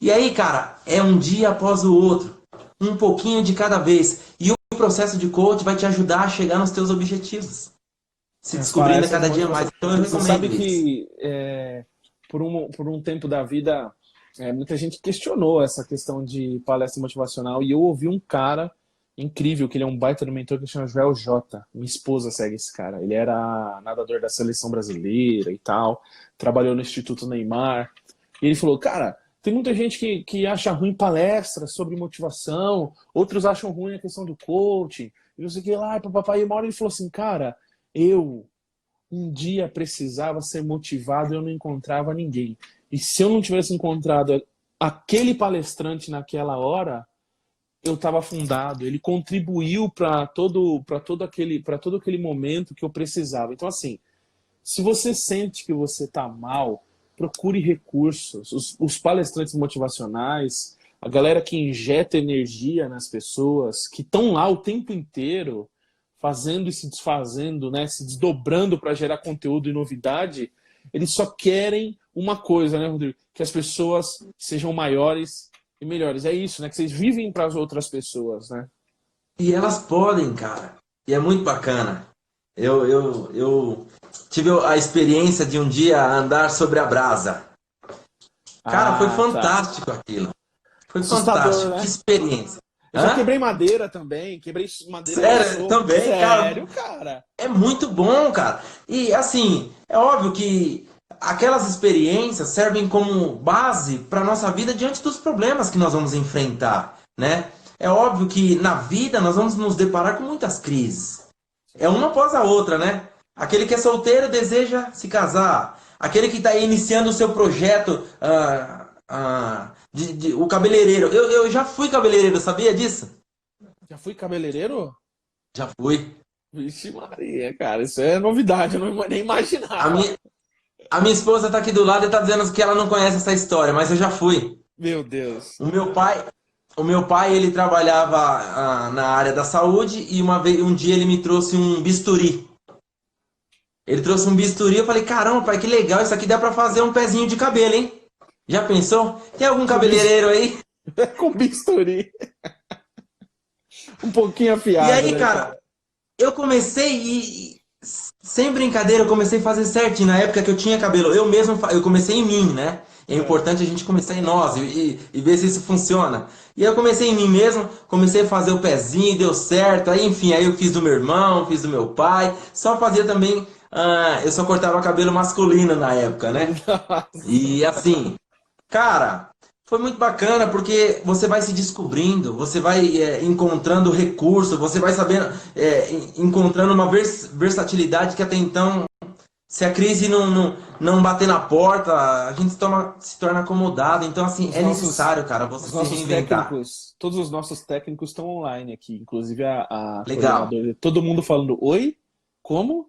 E aí, cara, é um dia após o outro. Um pouquinho de cada vez. E o processo de coach vai te ajudar a chegar nos teus objetivos. Se descobrindo a Palestras de cada dia motivação. mais. Então eu Você sabe recomendo isso. que por um tempo da vida, muita gente questionou essa questão de palestra motivacional e eu ouvi um cara incrível, que ele é um baita do mentor, que chama Joel J. Minha esposa segue esse cara. Ele era nadador da seleção brasileira e tal, trabalhou no Instituto Neymar. E ele falou, cara, tem muita gente que acha ruim palestras sobre motivação, outros acham ruim a questão do coaching, e não sei o que lá, e papai. E uma hora ele falou assim, cara, eu um dia precisava ser motivado e eu não encontrava ninguém. E se eu não tivesse encontrado aquele palestrante naquela hora, eu estava afundado. Ele contribuiu para todo aquele momento que eu precisava. Então, assim, se você sente que você está mal, procure recursos. Os palestrantes motivacionais, a galera que injeta energia nas pessoas, que estão lá o tempo inteiro, fazendo e se desfazendo, né, se desdobrando para gerar conteúdo e novidade, eles só querem uma coisa, né, Rodrigo? Que as pessoas sejam maiores e melhores. É isso, né? Que vocês vivem para as outras pessoas, né? E elas podem, cara. E é muito bacana. Eu tive a experiência de um dia andar sobre a brasa. Cara, foi Ah, tá. fantástico aquilo. Foi Assustador, fantástico. Que né? experiência. Eu já Hã? quebrei madeira também, quebrei madeira no Sério, soco. também, cara. Sério, cara. É muito bom, cara. E assim, é óbvio que aquelas experiências servem como base para nossa vida diante dos problemas que nós vamos enfrentar, né? É óbvio que na vida nós vamos nos deparar com muitas crises. É uma após a outra, né? Aquele que é solteiro deseja se casar. Aquele que está iniciando o seu projeto, o cabeleireiro. Eu já fui cabeleireiro, sabia disso? Já fui cabeleireiro? Já fui. Vixe Maria, cara, isso é novidade, eu não nem A imaginava. minha, a minha esposa está aqui do lado e está dizendo que ela não conhece essa história, mas eu já fui. Meu Deus. O meu pai, ele trabalhava na área da saúde e um dia ele me trouxe um bisturi. Ele trouxe um bisturi, eu falei, caramba, pai, que legal, isso aqui dá pra fazer um pezinho de cabelo, hein? Já pensou? Tem algum Com bis- cabeleireiro aí? com bisturi. Um pouquinho E afiado, aí, né, cara, cara? eu comecei sem brincadeira, eu comecei a fazer certinho. Na época que eu tinha cabelo, eu mesmo, eu comecei em mim, né? É É. importante a gente começar em nós e ver se isso funciona. E aí eu comecei em mim mesmo, comecei a fazer o pezinho, deu certo. Aí, enfim, aí eu fiz do meu irmão, fiz do meu pai. Só fazia também, eu só cortava cabelo masculino na época, né? Nossa. E assim, cara, foi muito bacana porque você vai se descobrindo, você vai encontrando recurso, você vai sabendo, encontrando uma versatilidade que até então, se a crise não bater na porta, a gente se torna acomodado. Então, assim, Os é nossos, necessário, cara, você os se nossos reinventar. técnicos, todos os nossos técnicos estão online aqui, inclusive a Legal. coordenadora. Todo mundo falando, oi? Como?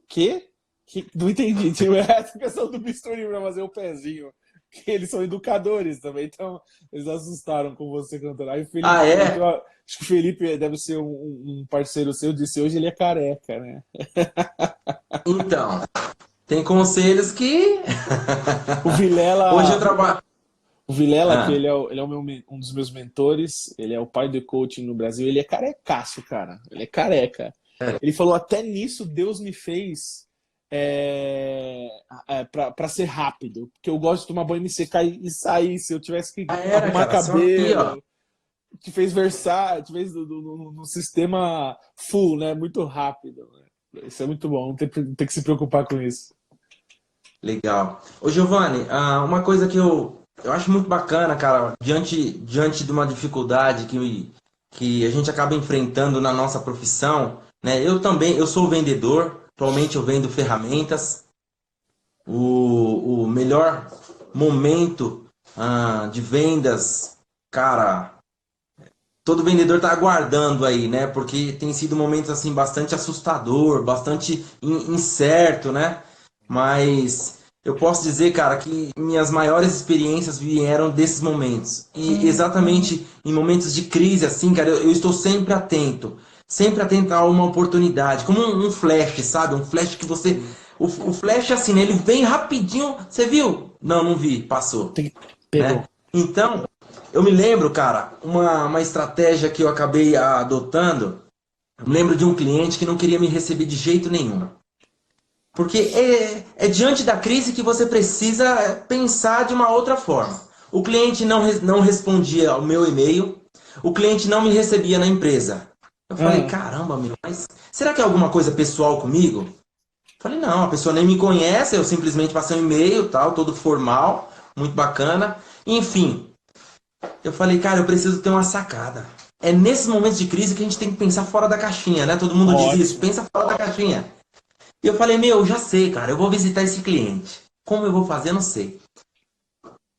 Não entendi. Tipo, essa questão do bisturi pra fazer o pezinho. Que eles são educadores também, então eles assustaram com você cantando. Aí o Ah, Felipe, é? acho que o Felipe deve ser um parceiro seu, disse hoje ele é careca, né? Então, tem conselhos que. O Hoje eu Vilela, trabalho. O Vilela, que Ah, ele é um dos meus mentores, ele é o pai do coaching no Brasil, ele é carecaço, cara. Ele é careca. Ele falou, até nisso Deus me fez pra ser rápido. Porque eu gosto de tomar banho, me secar e sair. Se eu tivesse que era, arrumar cara, só aqui, ó. cabelo, te fez versar, te fez no sistema full, né? Muito rápido. Né? Isso é muito bom, não tem que se preocupar com isso. Legal. Ô, Giovanni, uma coisa que eu acho muito bacana, cara, diante de uma dificuldade que a gente acaba enfrentando na nossa profissão, né? Eu também, eu sou vendedor, atualmente eu vendo ferramentas. O melhor momento, de vendas, cara, todo vendedor tá aguardando aí, né? Porque tem sido momentos assim bastante assustador, bastante incerto, né? Mas eu posso dizer, cara, que minhas maiores experiências vieram desses momentos. E exatamente em momentos de crise, assim, cara, eu estou sempre atento a uma oportunidade, como um flash, sabe? Um flash que você. Sim. O flash, assim, né? Ele vem rapidinho. Você viu? Não vi, passou, né? Pegou. Então, eu me lembro, cara, uma estratégia que eu acabei adotando. Eu me lembro de um cliente que não queria me receber de jeito nenhum. Porque é diante da crise que você precisa pensar de uma outra forma. O cliente não respondia ao meu e-mail, o cliente não me recebia na empresa. Eu falei, Aham. caramba, meu, mas será que é alguma coisa pessoal comigo? Eu falei, não, a pessoa nem me conhece, eu simplesmente passei um e-mail, tal, todo formal, muito bacana. Enfim, eu falei, cara, eu preciso ter uma sacada. É nesses momentos de crise que a gente tem que pensar fora da caixinha, né? Todo mundo diz isso, Ótimo. pensa fora da caixinha. E eu falei, meu, já sei, cara, eu vou visitar esse cliente. Como eu vou fazer, não sei.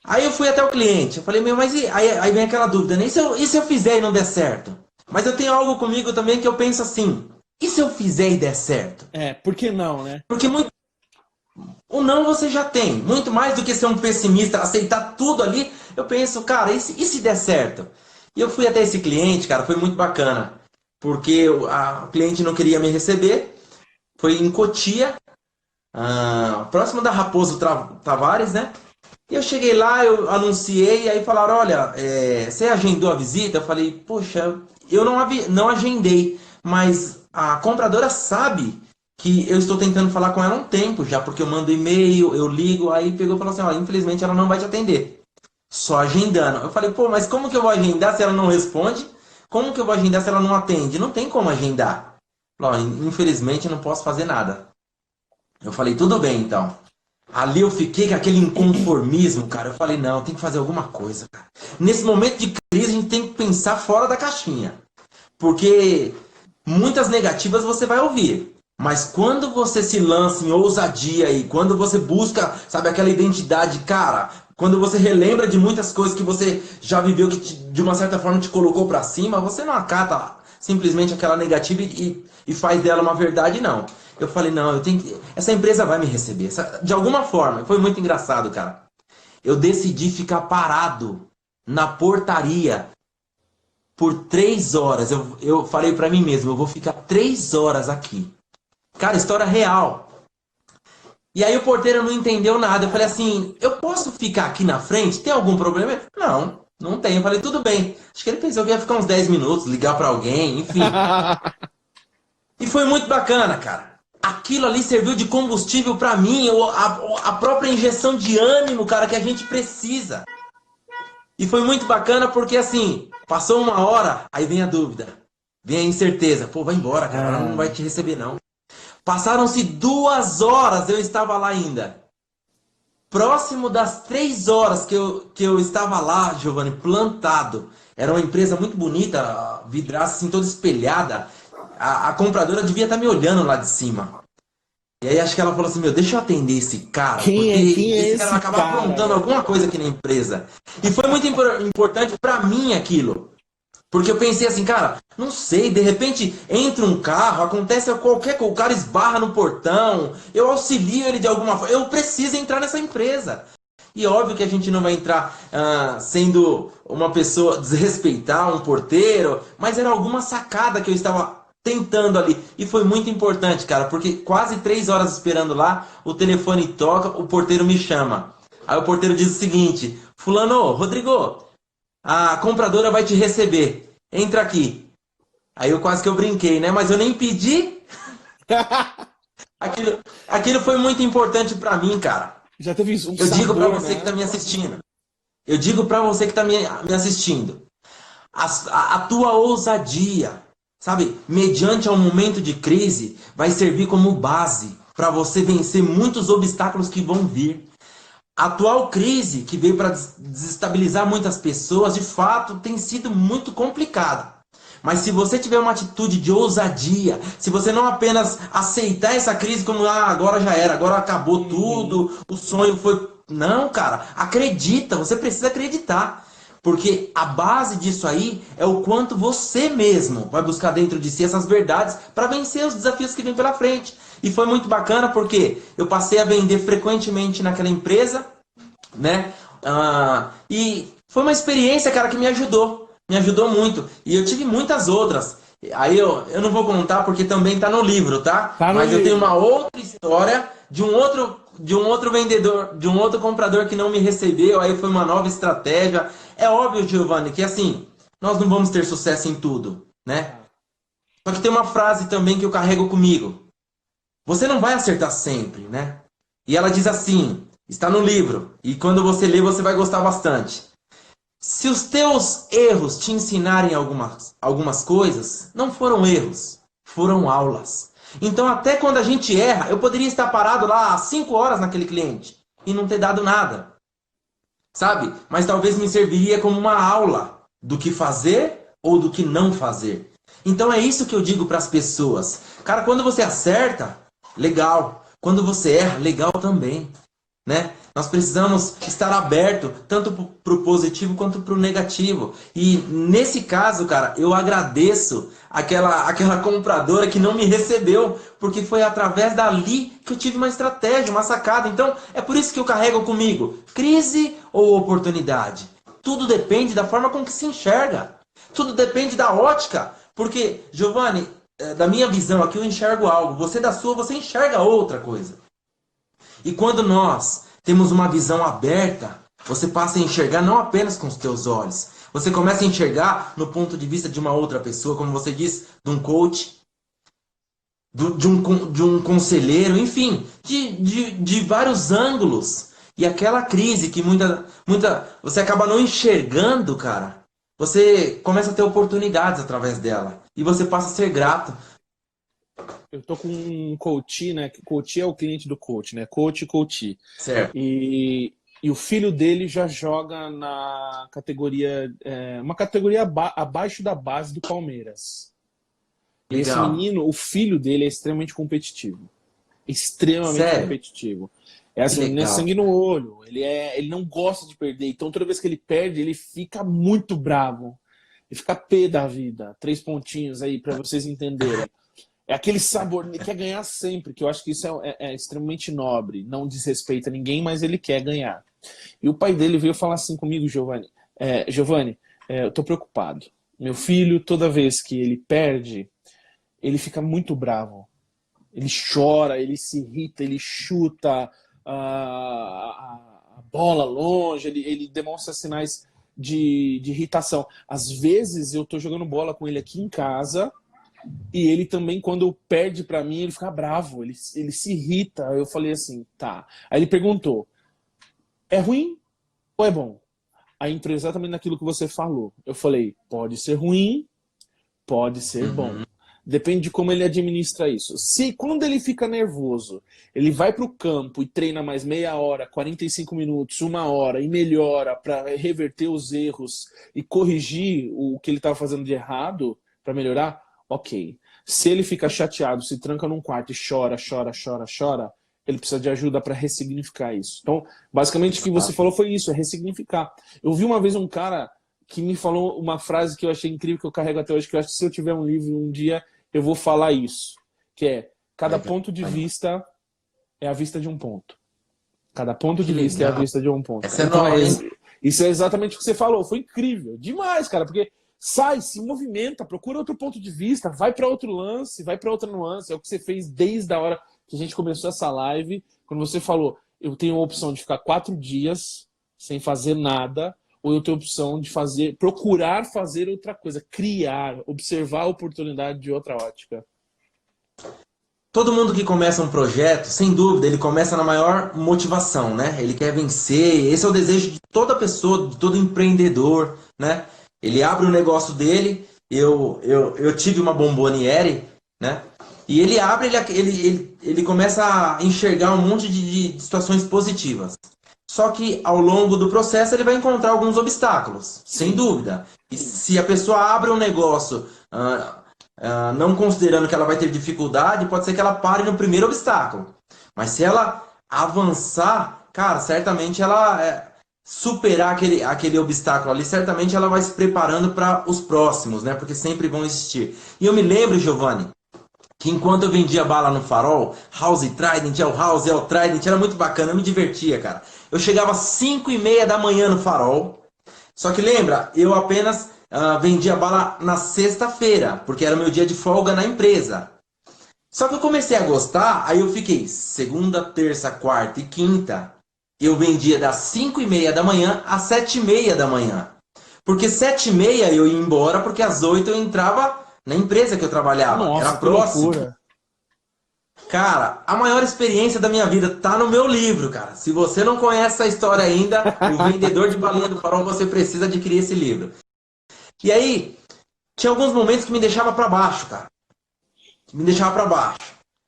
Aí eu fui até o cliente, eu falei, meu, mas aí vem aquela dúvida, né? E se eu fizer e não der certo? Mas eu tenho algo comigo também que eu penso assim, e se eu fizer e der certo? É, por que não, né? Porque o não você já tem, muito mais do que ser um pessimista, aceitar tudo ali, eu penso, cara, e se der certo? E eu fui até esse cliente, cara, foi muito bacana, porque a cliente não queria me receber, foi em Cotia, próximo da Raposo Tavares, né? E eu cheguei lá, eu anunciei, e aí falaram, olha, você agendou a visita? Eu falei, poxa, eu não agendei, mas a compradora sabe que eu estou tentando falar com ela há um tempo já, porque eu mando e-mail, eu ligo, aí pegou e falou assim, olha, infelizmente ela não vai te atender, só agendando. Eu falei, pô, mas como que eu vou agendar se ela não responde? Como que eu vou agendar se ela não atende? Não tem como agendar. Falei, ó, infelizmente eu não posso fazer nada. Eu falei, tudo bem então. Ali eu fiquei com aquele inconformismo, cara. Eu falei, não, tem que fazer alguma coisa, cara. Nesse momento de crise, a gente tem que pensar fora da caixinha. Porque muitas negativas você vai ouvir. Mas quando você se lança em ousadia e quando você busca, sabe, aquela identidade, cara, quando você relembra de muitas coisas que você já viveu que de uma certa forma te colocou pra cima, você não acata simplesmente aquela negativa e faz dela uma verdade, não. Eu falei, não, eu tenho que. Essa empresa vai me receber. De alguma forma. Foi muito engraçado, cara. Eu decidi ficar parado na portaria por 3 horas. Eu falei pra mim mesmo, eu vou ficar 3 horas aqui. Cara, história real. E aí o porteiro não entendeu nada. Eu falei assim, eu posso ficar aqui na frente? Tem algum problema? Ele falou, não, não tem. Eu falei, tudo bem. Acho que ele pensou que ia ficar uns 10 minutos, ligar pra alguém, enfim. E foi muito bacana, cara. Aquilo ali serviu de combustível pra mim, a própria injeção de ânimo, cara, que a gente precisa. E foi muito bacana porque, assim, passou uma hora, aí vem a dúvida, vem a incerteza. Pô, vai embora, cara, ela não vai te receber, não. Passaram-se 2 horas, eu estava lá ainda. Próximo das 3 horas que eu estava lá, Giovanni, plantado. Era uma empresa muito bonita, vidraça assim, toda espelhada. A compradora devia estar me olhando lá de cima. E aí acho que ela falou assim, meu, deixa eu atender esse cara, porque Quem é esse esse cara vai acabar cara, aprontando velho? alguma coisa aqui na empresa. E foi muito importante para mim aquilo. Porque eu pensei assim, cara, não sei, de repente entra um carro, acontece qualquer coisa, o cara esbarra no portão, eu auxilio ele de alguma forma, eu preciso entrar nessa empresa. E óbvio que a gente não vai entrar sendo uma pessoa, desrespeitar um porteiro, mas era alguma sacada que eu estava tentando ali. E foi muito importante, cara, porque quase 3 horas esperando lá, o telefone toca, o porteiro me chama. Aí o porteiro diz o seguinte, fulano, Rodrigo, a compradora vai te receber. Entra aqui. Aí eu quase que eu brinquei, né? Mas eu nem pedi. Aquilo foi muito importante pra mim, cara. Já teve um Eu digo pra sabor, você que tá né? me assistindo. Eu digo pra você que tá me assistindo. A tua ousadia, sabe? Mediante ao momento de crise, vai servir como base pra você vencer muitos obstáculos que vão vir. A atual crise que veio para desestabilizar muitas pessoas, de fato, tem sido muito complicada. Mas se você tiver uma atitude de ousadia, se você não apenas aceitar essa crise como agora já era, agora acabou Uhum. tudo, o sonho foi. Não, cara, acredita, você precisa acreditar. Porque a base disso aí é o quanto você mesmo vai buscar dentro de si essas verdades para vencer os desafios que vêm pela frente. E foi muito bacana porque eu passei a vender frequentemente naquela empresa, né? E foi uma experiência, cara, que me ajudou muito. E eu tive muitas outras. Aí eu não vou contar porque também tá no livro, tá? Tá no Mas eu tenho uma livro. outra história de um outro vendedor, de um outro comprador que não me recebeu. Aí foi uma nova estratégia. É óbvio, Giovanni, que assim, nós não vamos ter sucesso em tudo, né? Ah, Só que tem uma frase também que eu carrego comigo. Você não vai acertar sempre, né? E ela diz assim, está no livro, e quando você ler você vai gostar bastante. Se os teus erros te ensinarem algumas coisas, não foram erros, foram aulas. Então até quando a gente erra, eu poderia estar parado lá 5 horas naquele cliente e não ter dado nada, sabe? Mas talvez me serviria como uma aula do que fazer ou do que não fazer. Então é isso que eu digo para as pessoas. Cara, quando você acerta, legal. Quando você erra, legal também, né? Nós precisamos estar aberto tanto para o positivo quanto para o negativo. E nesse caso, cara, eu agradeço aquela compradora que não me recebeu, porque foi através dali que eu tive uma estratégia, uma sacada. Então, é por isso que eu carrego comigo. Crise ou oportunidade? Tudo depende da forma com que se enxerga. Tudo depende da ótica. Porque, Giovanni, da minha visão aqui eu enxergo algo. Você da sua, você enxerga outra coisa. E quando nós temos uma visão aberta, você passa a enxergar não apenas com os teus olhos. Você começa a enxergar no ponto de vista de uma outra pessoa, como você diz, de um coach, de um conselheiro, enfim, de vários ângulos. E aquela crise que você acaba não enxergando, cara, você começa a ter oportunidades através dela. E você passa a ser grato. eu tô com um coach, né? Coach é o cliente do coach, né? Coach e coach. Certo. E o filho dele já joga na categoria, uma categoria abaixo da base do Palmeiras. E esse Legal. menino, o filho dele é extremamente competitivo. Extremamente Sério. competitivo. É Que assim, ele não é legal. sangue no olho. Ele não gosta de perder. Então toda vez que ele perde, ele fica muito bravo. Ele fica pé da vida. 3 pontinhos aí para vocês entenderem. É aquele sabor, ele quer ganhar sempre, que eu acho que isso é extremamente nobre. Não desrespeita ninguém, mas ele quer ganhar. E o pai dele veio falar assim comigo, Giovanni. Giovanni, eu tô preocupado. Meu filho, toda vez que ele perde, ele fica muito bravo. Ele chora, ele se irrita, ele chuta a bola longe, ele demonstra sinais de irritação. Às vezes eu tô jogando bola com ele aqui em casa e ele também, quando perde pra mim, ele fica bravo, ele se irrita. Eu falei assim, tá. Aí ele perguntou, é ruim ou é bom? Aí entrou exatamente naquilo que você falou. Eu falei, pode ser ruim, pode ser bom. Depende de como ele administra isso. Se quando ele fica nervoso, ele vai para o campo e treina mais meia hora, 45 minutos, uma hora e melhora para reverter os erros e corrigir o que ele estava fazendo de errado para melhorar, ok. Se ele fica chateado, se tranca num quarto e chora, ele precisa de ajuda para ressignificar isso. Então, basicamente o que você falou foi isso, é ressignificar. Eu vi uma vez um cara que me falou uma frase que eu achei incrível, que eu carrego até hoje, que eu acho que se eu tiver um livro um dia, eu vou falar isso. Que é, cada ponto de vista é a vista de um ponto. Cada ponto de vista é a vista de um ponto. Então, isso é exatamente o que você falou. Foi incrível. Demais, cara. Porque sai, se movimenta, procura outro ponto de vista, vai para outro lance, vai para outra nuance. É o que você fez desde a hora que a gente começou essa live. Quando você falou, eu tenho a opção de ficar 4 dias sem fazer nada, ou eu tenho a opção de procurar fazer outra coisa, criar, observar a oportunidade de outra ótica. Todo mundo que começa um projeto, sem dúvida, ele começa na maior motivação, né? Ele quer vencer, esse é o desejo de toda pessoa, de todo empreendedor, né? Ele abre o negócio dele, eu tive uma Bomboniere, né? E ele abre, ele começa a enxergar um monte de situações positivas. Só que ao longo do processo ele vai encontrar alguns obstáculos, sem dúvida. E se a pessoa abre um negócio não considerando que ela vai ter dificuldade, pode ser que ela pare no primeiro obstáculo. Mas se ela avançar, cara, certamente ela superar aquele obstáculo ali, certamente ela vai se preparando para os próximos, né? Porque sempre vão existir. E eu me lembro, Giovanni, que enquanto eu vendia bala no Farol, House Trident, El Trident, era muito bacana, eu me divertia, cara. Eu chegava às 5h30 da manhã no Farol, só que lembra, eu apenas vendia bala na sexta-feira, porque era meu dia de folga na empresa. Só que eu comecei a gostar, aí eu fiquei segunda, terça, quarta e quinta, eu vendia das 5h30 da manhã às 7h30 da manhã. Porque 7h30 eu ia embora, porque às 8h eu entrava na empresa que eu trabalhava. Nossa, era próximo. Loucura. Cara, a maior experiência da minha vida tá no meu livro, cara. Se você não conhece essa história ainda, O Vendedor de Balinha do Farol, você precisa adquirir esse livro. E aí, tinha alguns momentos que me deixava para baixo, cara. Me deixava para baixo.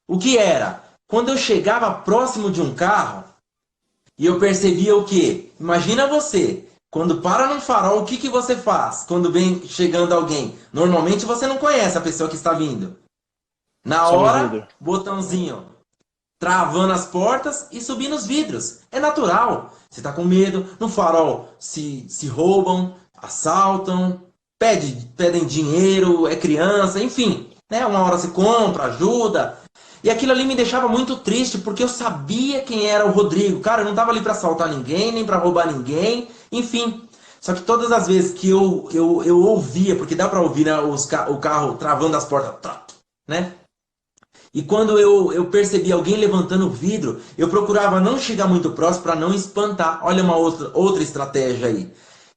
O que era? Quando eu chegava próximo de um carro e eu percebia o quê? Imagina você, quando para num farol, o que você faz quando vem chegando alguém? Normalmente você não conhece a pessoa que está vindo. Na hora, botãozinho, travando as portas e subindo os vidros. É natural. Você está com medo. No farol se roubam, assaltam, pedem dinheiro, é criança, enfim. Né? Uma hora se compra, ajuda. E aquilo ali me deixava muito triste, porque eu sabia quem era o Rodrigo. Cara, eu não estava ali para assaltar ninguém, nem para roubar ninguém, enfim. Só que todas as vezes que eu ouvia, porque dá para ouvir, né, o carro travando as portas, né? E quando eu percebi alguém levantando o vidro, eu procurava não chegar muito próximo para não espantar. Olha uma outra estratégia aí.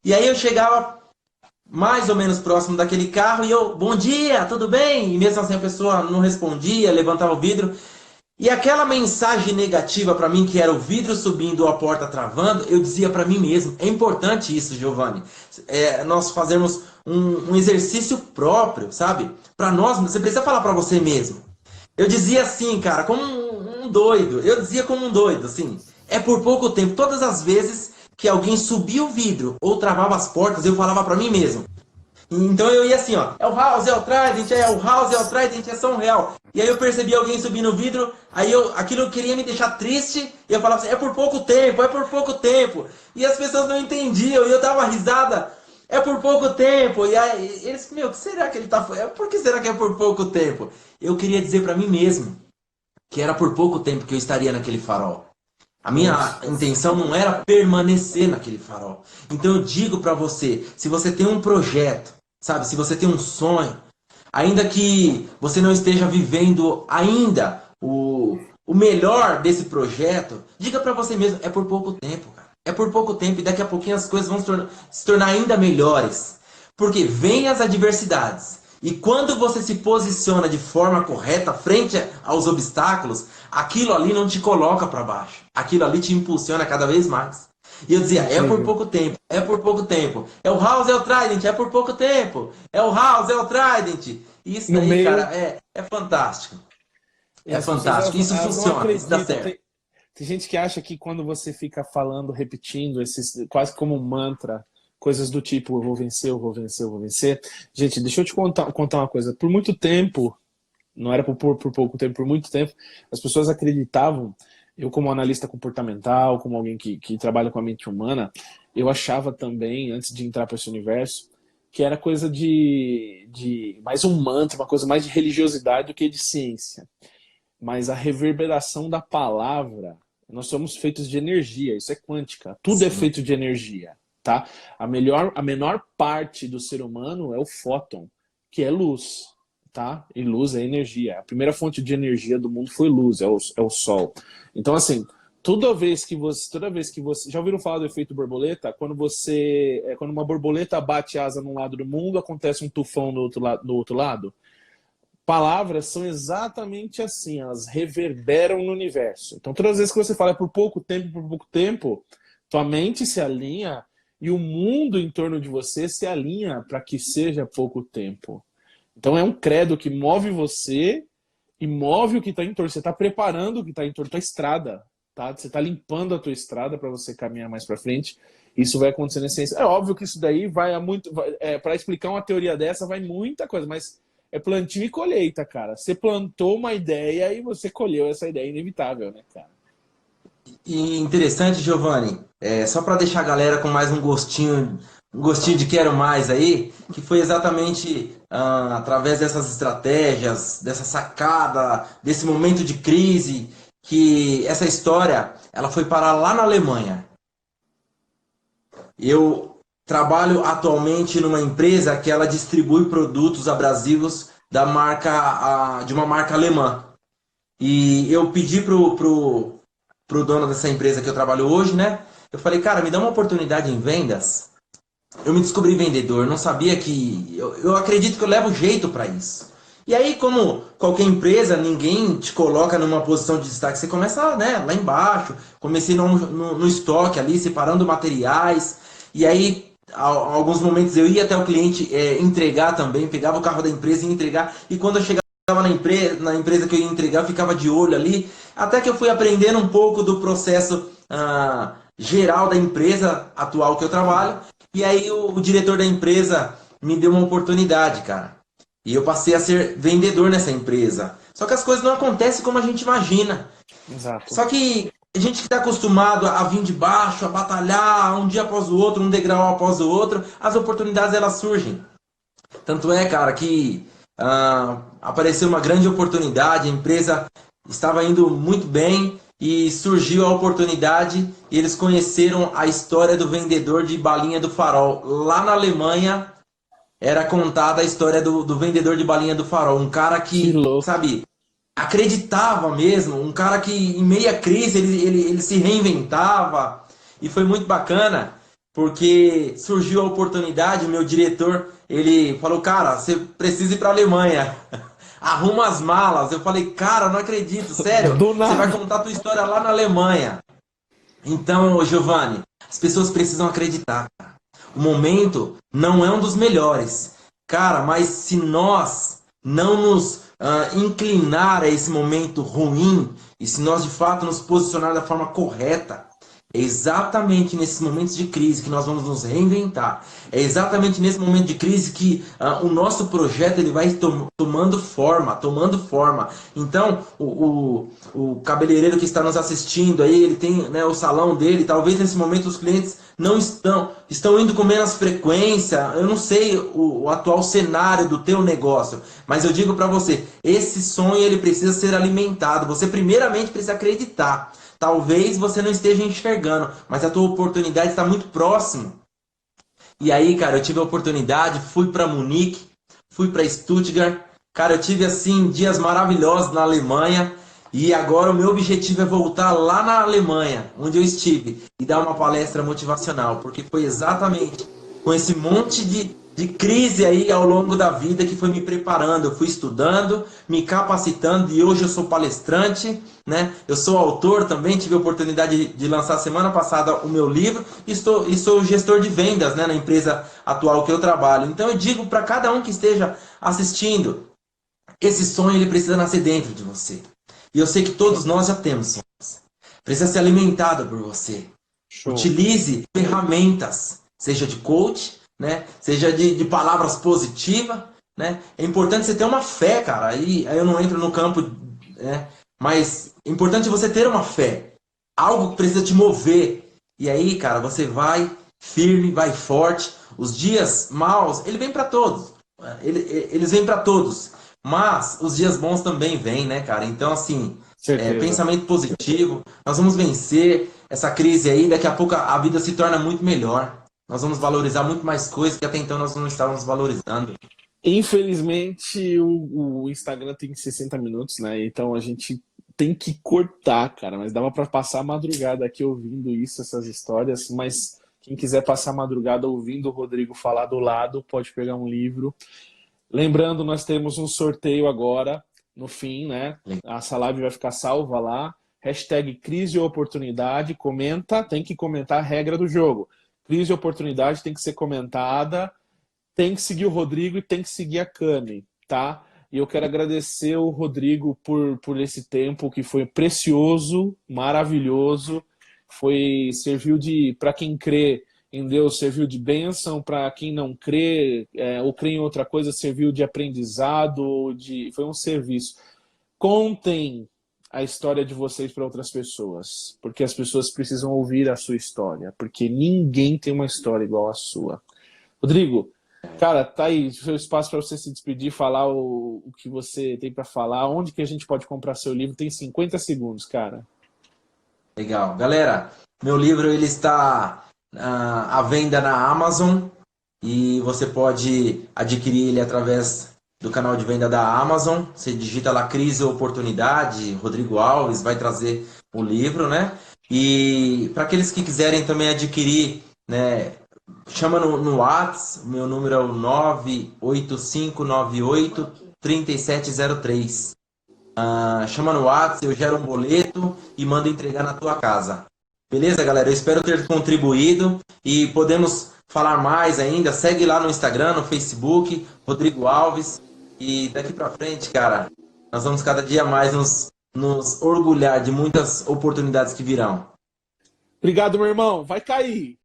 E aí eu chegava mais ou menos próximo daquele carro e eu, bom dia, tudo bem? E mesmo assim a pessoa não respondia, levantava o vidro. E aquela mensagem negativa para mim, que era o vidro subindo ou a porta travando, eu dizia para mim mesmo. É importante isso, Giovanni. Nós fazermos um exercício próprio, sabe? Para nós, você precisa falar para você mesmo. Eu dizia assim, cara, como um doido. Eu dizia como um doido, assim. É por pouco tempo. Todas as vezes que alguém subia o vidro ou travava as portas, eu falava pra mim mesmo. Então eu ia assim, ó. É o House, é o Trident, é o House, é o Trident, é São Real. E aí eu percebi alguém subindo o vidro, aí aquilo queria me deixar triste, e eu falava assim, é por pouco tempo, é por pouco tempo. E as pessoas não entendiam, e eu dava risada. É por pouco tempo. E aí eles, o que será que ele tá... Por que será que é por pouco tempo? Eu queria dizer para mim mesmo que era por pouco tempo que eu estaria naquele farol. A minha intenção não era permanecer naquele farol. Então eu digo para você, se você tem um projeto, sabe, se você tem um sonho, ainda que você não esteja vivendo ainda o melhor desse projeto, diga para você mesmo, é por pouco tempo, cara. É por pouco tempo e daqui a pouquinho as coisas vão se tornar ainda melhores. Porque vem as adversidades. E quando você se posiciona de forma correta frente aos obstáculos, aquilo ali não te coloca para baixo. Aquilo ali te impulsiona cada vez mais. E eu dizia, é por pouco tempo, é por pouco tempo. É o House, é o Trident, é por pouco tempo. É o House, é o Trident. Isso No daí, meio, cara, é fantástico. e É as pessoas fantástico. Isso elas não funciona, isso dá acreditam. certo. Tem gente que acha que quando você fica falando, repetindo, esses quase como um mantra, coisas do tipo, eu vou vencer, eu vou vencer, eu vou vencer. Gente, deixa eu te contar uma coisa. Por muito tempo, não era por pouco tempo, por muito tempo, as pessoas acreditavam, eu como analista comportamental, como alguém que trabalha com a mente humana, eu achava também, antes de entrar para esse universo, que era coisa de mais um mantra, uma coisa mais de religiosidade do que de ciência. Mas a reverberação da palavra, nós somos feitos de energia, isso é quântica, tudo é Sim. feito de energia, tá? A menor parte do ser humano é o fóton, que é luz, tá? E luz é energia. A primeira fonte de energia do mundo foi luz, é o sol. Então, assim, toda vez que você, já ouviram falar do efeito borboleta? Quando uma borboleta bate asa num lado do mundo, acontece um tufão no outro lado. Palavras são exatamente assim, elas reverberam no universo. Então, todas as vezes que você fala por pouco tempo, tua mente se alinha e o mundo em torno de você se alinha para que seja pouco tempo. Então, é um credo que move você e move o que está em torno. Você está preparando o que está em torno, tua estrada, tá? Você está limpando a tua estrada para você caminhar mais para frente. Isso vai acontecer na essência. É óbvio que isso daí vai a muito. Para explicar uma teoria dessa, vai muita coisa, mas é plantio e colheita, cara. Você plantou uma ideia e você colheu essa ideia inevitável, né, cara? E interessante, Giovanni, só para deixar a galera com mais um gostinho de quero mais aí, que foi exatamente através dessas estratégias, dessa sacada, desse momento de crise, que essa história ela foi parar lá na Alemanha. Eu trabalho atualmente numa empresa que ela distribui produtos abrasivos de uma marca alemã. E eu pedi pro dono dessa empresa que eu trabalho hoje, né? Eu falei, cara, me dá uma oportunidade em vendas. Eu me descobri vendedor, não sabia que. Eu acredito que eu levo jeito para isso. E aí, como qualquer empresa, ninguém te coloca numa posição de destaque. Você começa, né, lá embaixo. Comecei no estoque ali, separando materiais. E aí, alguns momentos eu ia até o cliente entregar também, pegava o carro da empresa e ia entregar. E quando eu chegava na empresa que eu ia entregar, eu ficava de olho ali. Até que eu fui aprendendo um pouco do processo geral da empresa atual que eu trabalho. E aí o diretor da empresa me deu uma oportunidade, cara. E eu passei a ser vendedor nessa empresa. Só que as coisas não acontecem como a gente imagina. Exato. Só que a gente que está acostumado a vir de baixo, a batalhar um dia após o outro, um degrau após o outro, as oportunidades elas surgem. Tanto é, cara, que apareceu uma grande oportunidade, a empresa estava indo muito bem e surgiu a oportunidade e eles conheceram a história do vendedor de balinha do Farol. Lá na Alemanha era contada a história do vendedor de balinha do Farol. Um cara Que que, louco. sabe, acreditava mesmo, um cara que em meia crise ele se reinventava e foi muito bacana porque surgiu a oportunidade, meu diretor, ele falou, cara, você precisa ir para a Alemanha, arruma as malas. Eu falei, cara, não acredito, sério, Do você vai nada. contar a tua história lá na Alemanha. Então, Giovanni, as pessoas precisam acreditar. O momento não é um dos melhores. Cara, mas se nós não nos inclinar a esse momento ruim, e se nós de fato nos posicionar da forma correta, é exatamente nesses momentos de crise que nós vamos nos reinventar. É exatamente nesse momento de crise que o nosso projeto ele vai tomando forma, tomando forma. Então, o cabeleireiro que está nos assistindo aí, ele tem, né, o salão dele, talvez nesse momento os clientes não estão indo com menos frequência. Eu não sei o atual cenário do teu negócio, mas eu digo para você, esse sonho ele precisa ser alimentado. Você primeiramente precisa acreditar. Talvez você não esteja enxergando, mas a tua oportunidade está muito próxima. E aí, cara, eu tive a oportunidade, fui para Munique, fui para Stuttgart. Cara, eu tive assim dias maravilhosos na Alemanha E agora o meu objetivo é voltar lá na Alemanha, onde eu estive, e dar uma palestra motivacional, porque foi exatamente com esse monte de crise aí ao longo da vida que foi me preparando. Eu fui estudando, me capacitando, e hoje eu sou palestrante, né? Eu sou autor também, tive a oportunidade de lançar semana passada o meu livro, e sou gestor de vendas, né, na empresa atual que eu trabalho. Então eu digo para cada um que esteja assistindo, esse sonho ele precisa nascer dentro de você. E eu sei que todos nós já temos sonhos. Precisa ser alimentado por você. Show. Utilize ferramentas, seja de coach, né? Seja de palavras positivas, né? É importante você ter uma fé, cara. Aí eu não entro no campo, né? Mas é importante você ter uma fé. Algo que precisa te mover. E aí, cara, você vai firme, vai forte. Os dias maus, ele vem para todos. Eles vêm para todos. Mas os dias bons também vêm, né, cara? Então, assim, pensamento positivo. Nós vamos vencer essa crise aí. Daqui a pouco a vida se torna muito melhor. Nós vamos valorizar muito mais coisas que até então nós não estávamos valorizando. Infelizmente, o Instagram tem 60 minutos, né? Então a gente tem que cortar, cara. Mas dava para passar a madrugada aqui ouvindo isso, essas histórias. Mas quem quiser passar a madrugada ouvindo o Rodrigo falar do lado, pode pegar um livro. Lembrando, nós temos um sorteio agora, no fim, né? Essa live vai ficar salva lá. Hashtag crise ou oportunidade. Comenta, tem que comentar a regra do jogo. Crise ou oportunidade tem que ser comentada. Tem que seguir o Rodrigo e tem que seguir a Cami, tá? E eu quero agradecer o Rodrigo por esse tempo que foi precioso, maravilhoso. Serviu para quem crê em Deus, serviu de bênção. Para quem não crê ou crê em outra coisa, serviu de aprendizado, foi um serviço. Contem a história de vocês para outras pessoas, porque as pessoas precisam ouvir a sua história, porque ninguém tem uma história igual a sua. Rodrigo, cara, tá aí o seu espaço para você se despedir, falar o que você tem para falar, onde que a gente pode comprar seu livro. Tem 50 segundos, cara. Legal. Galera, meu livro ele está à venda na Amazon e você pode adquirir ele através do canal de venda da Amazon. Você digita lá Crise ou Oportunidade, Rodrigo Alves, vai trazer o livro, né? E para aqueles que quiserem também adquirir, né, chama no WhatsApp, meu número é o 98598-3703. Chama no WhatsApp, eu gero um boleto e mando entregar na tua casa. Beleza, galera? Eu espero ter contribuído e podemos falar mais ainda. Segue lá no Instagram, no Facebook, Rodrigo Alves. E daqui pra frente, cara, nós vamos cada dia mais nos orgulhar de muitas oportunidades que virão. Obrigado, meu irmão. Vai cair.